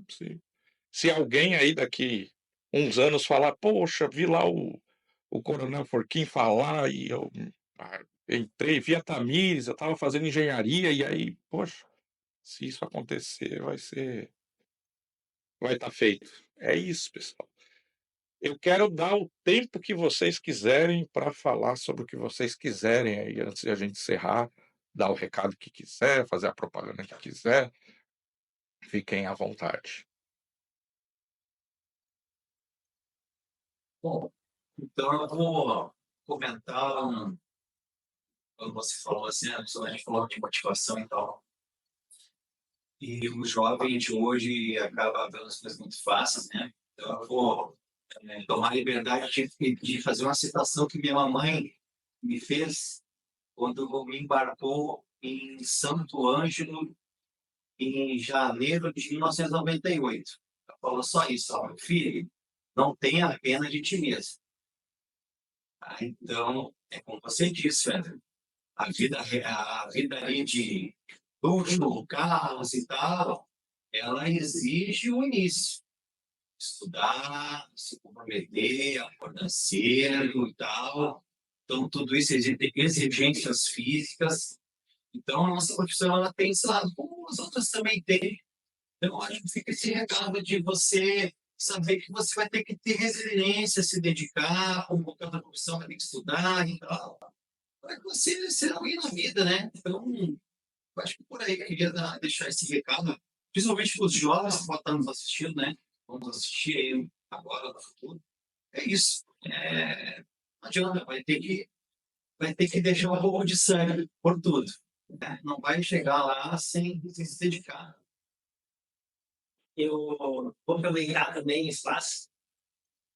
Se alguém aí daqui uns anos falar: "Poxa, vi lá o coronel Forquim falar e eu, entrei, vi a Tamires, eu estava fazendo engenharia e aí, poxa, se isso acontecer vai estar feito". É isso, pessoal. Eu quero dar o tempo que vocês quiserem para falar sobre o que vocês quiserem aí, antes de a gente encerrar, dar o recado que quiser, fazer a propaganda que quiser, fiquem à vontade. Bom, então eu vou comentar quando você falou assim, a gente falou de motivação e tal. E o jovem de hoje acaba vendo as coisas muito fáceis, né? Então eu vou tomar a liberdade de fazer uma citação que minha mamãe me fez quando me embarcou em Santo Ângelo em janeiro de 1998. Ela falou só isso: ó, meu filho, não tenha pena de ti mesmo. Então, é como você disse, velho, a vida ali de luxo, carros e tal, ela exige o início. Estudar, se comprometer, acordar cedo e tal. Então, tudo isso exige exigências físicas. Então, a nossa profissão ela tem esse lado, como as outras também têm. Então, acho que fica esse recado de você saber que você vai ter que ter resiliência, se dedicar, como qualquer outra profissão, vai ter que estudar e tal, para que você ser alguém na vida, né? Então, eu acho que por aí eu queria deixar esse recado, principalmente para os jovens que podem estar nos assistindo, né? Vamos assistir aí agora, no futuro. É isso. Não adianta, vai ter que deixar um pouco de sangue por tudo. Né? Não vai chegar lá sem se dedicar. Eu vou aproveitar também o espaço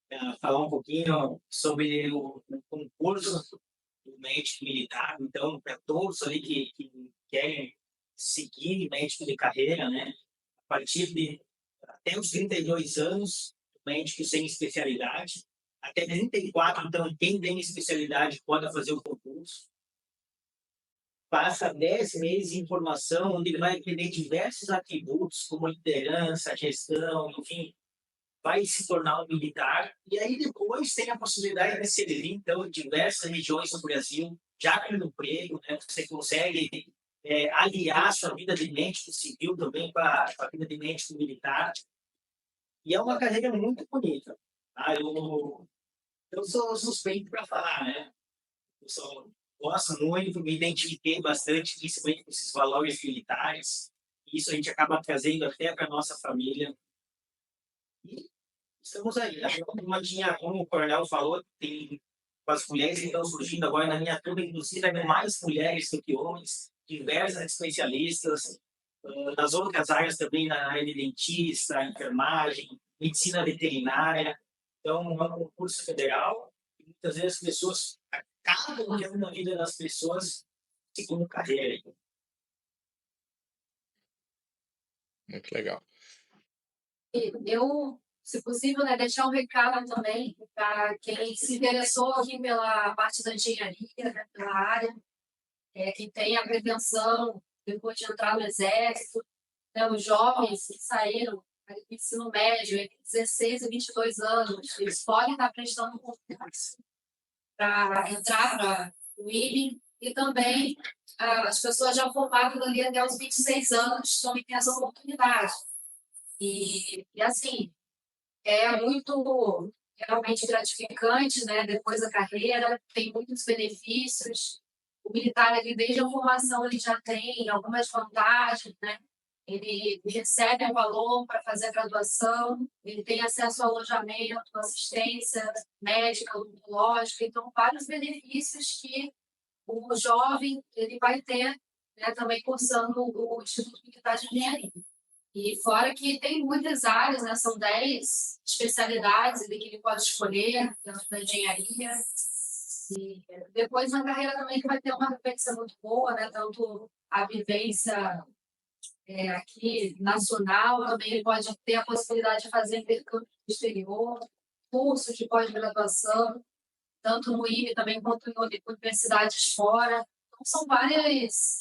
para falar um pouquinho sobre o concurso do médico militar. Então, para todos ali que querem seguir médico de carreira, né? A partir de até os 32 anos, médico sem especialidade, até 34, então, quem tem especialidade pode fazer o concurso. Passa 10 meses de formação, onde ele vai aprender diversos atributos, como liderança, gestão, enfim, vai se tornar um militar. E aí depois tem a possibilidade de servir, então, em diversas regiões do Brasil, já pelo emprego, né? Você consegue aliar a sua vida de médico civil também para a vida de médico militar. E é uma carreira muito bonita. Tá? Eu sou suspeito para falar, né? Eu gosto muito, me identifiquei bastante, principalmente com esses valores militares. Isso a gente acaba trazendo até para a nossa família. E estamos aí. Como o Coronel falou, tem as mulheres que estão surgindo agora na minha turma, inclusive, ainda mais mulheres do que homens, diversas especialistas, nas outras áreas também, na área de dentista, enfermagem, medicina veterinária. Então, é um concurso federal e muitas vezes as pessoas acabam tendo a vida das pessoas segundo carreira. Muito legal. Eu, se possível, né, deixar um recado também para quem se interessou aqui pela parte da engenharia, né, pela área, que tem a pretensão, depois de entrar no Exército, né, os jovens que saíram do ensino médio, entre 16 e 22 anos, eles podem estar prestando concurso para entrar para o IB, e também as pessoas já formadas ali até os 26 anos também têm essa oportunidade. E assim, é muito realmente gratificante, né? Depois da carreira, tem muitos benefícios. O militar, ali, desde a formação, ele já tem algumas vantagens, né? Ele recebe um valor para fazer a graduação, ele tem acesso ao alojamento, assistência médica, odontológica, então vários benefícios que o jovem ele vai ter, né, também cursando o Instituto Militar de Engenharia. E fora que tem muitas áreas, né, são 10 especialidades que ele pode escolher dentro da engenharia. E depois na carreira também que vai ter uma vivência muito boa, né, tanto a vivência aqui nacional, também ele pode ter a possibilidade de fazer intercâmbio no exterior, cursos de pós-graduação, tanto no IME também quanto em universidades fora. Então, são vários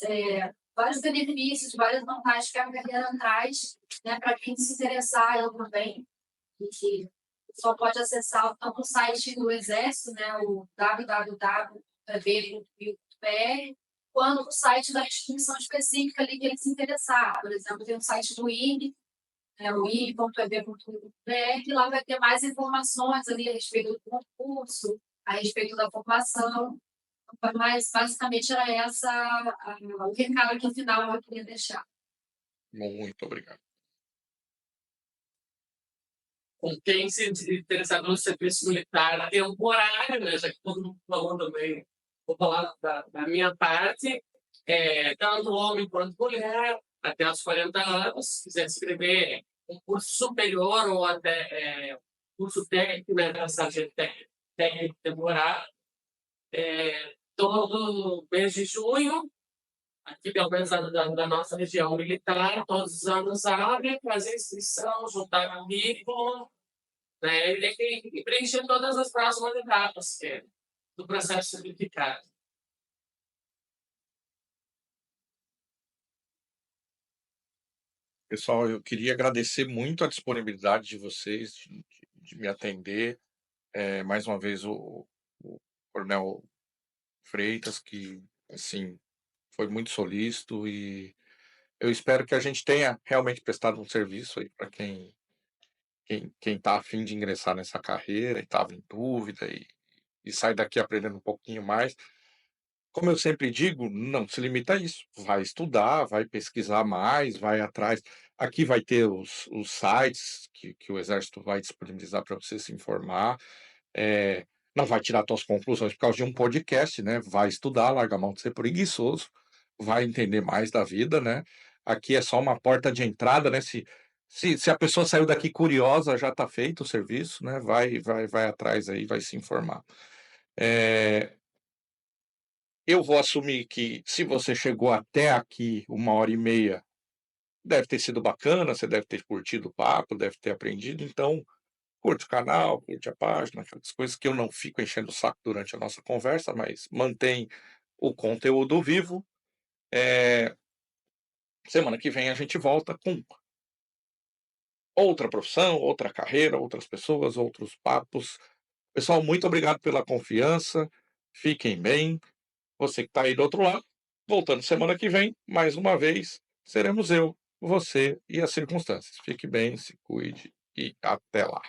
benefícios, várias vantagens que a carreira traz, né, para quem se interessar ela também, e que só pode acessar tanto o site do Exército, né, o www.ev.br, quanto o site da instituição específica ali que ele se interessar. Por exemplo, tem o site do INE, o INE.ev.br, que lá vai ter mais informações ali a respeito do concurso, a respeito da formação. Mas, basicamente, era o recado que, no final, eu queria deixar. Muito obrigado. Com quem se interessar no serviço militar temporário, né, já que todo mundo falou também, vou falar da minha parte, tanto homem quanto mulher, até os 40 anos, se quiser escrever um curso superior ou até curso técnico, né, da sargento técnico temporário, todo mês de junho, aqui pelo menos da nossa região militar, todos os anos abre, fazer inscrição, juntar currículo, né, e tem que preencher todas as próximas etapas do processo simplificado. Pessoal, eu queria agradecer muito a disponibilidade de vocês de me atender. Mais uma vez, o Coronel Freitas, que, assim, foi muito solícito, e eu espero que a gente tenha realmente prestado um serviço aí para quem quem está a fim de ingressar nessa carreira e estava em dúvida e sai daqui aprendendo um pouquinho mais. Como eu sempre digo, não se limita a isso. Vai estudar, vai pesquisar mais, vai atrás. Aqui vai ter os sites que o Exército vai disponibilizar para você se informar. Eh, não vai tirar suas conclusões por causa de um podcast, né? Vai estudar, larga a mão de ser preguiçoso, vai entender mais da vida, né? Aqui é só uma porta de entrada, né? Se a pessoa saiu daqui curiosa, já está feito o serviço, né? Vai atrás aí, vai se informar. Eu vou assumir que se você chegou até aqui 1h30, deve ter sido bacana, você deve ter curtido o papo, deve ter aprendido, então curte o canal, curte a página, aquelas coisas que eu não fico enchendo o saco durante a nossa conversa, mas mantém o conteúdo vivo. Semana que vem a gente volta com outra profissão, outra carreira, outras pessoas, outros papos. Pessoal, muito obrigado pela confiança, fiquem bem. Você que está aí do outro lado, voltando semana que vem, mais uma vez, seremos eu, você e as circunstâncias. Fique bem, se cuide e até lá.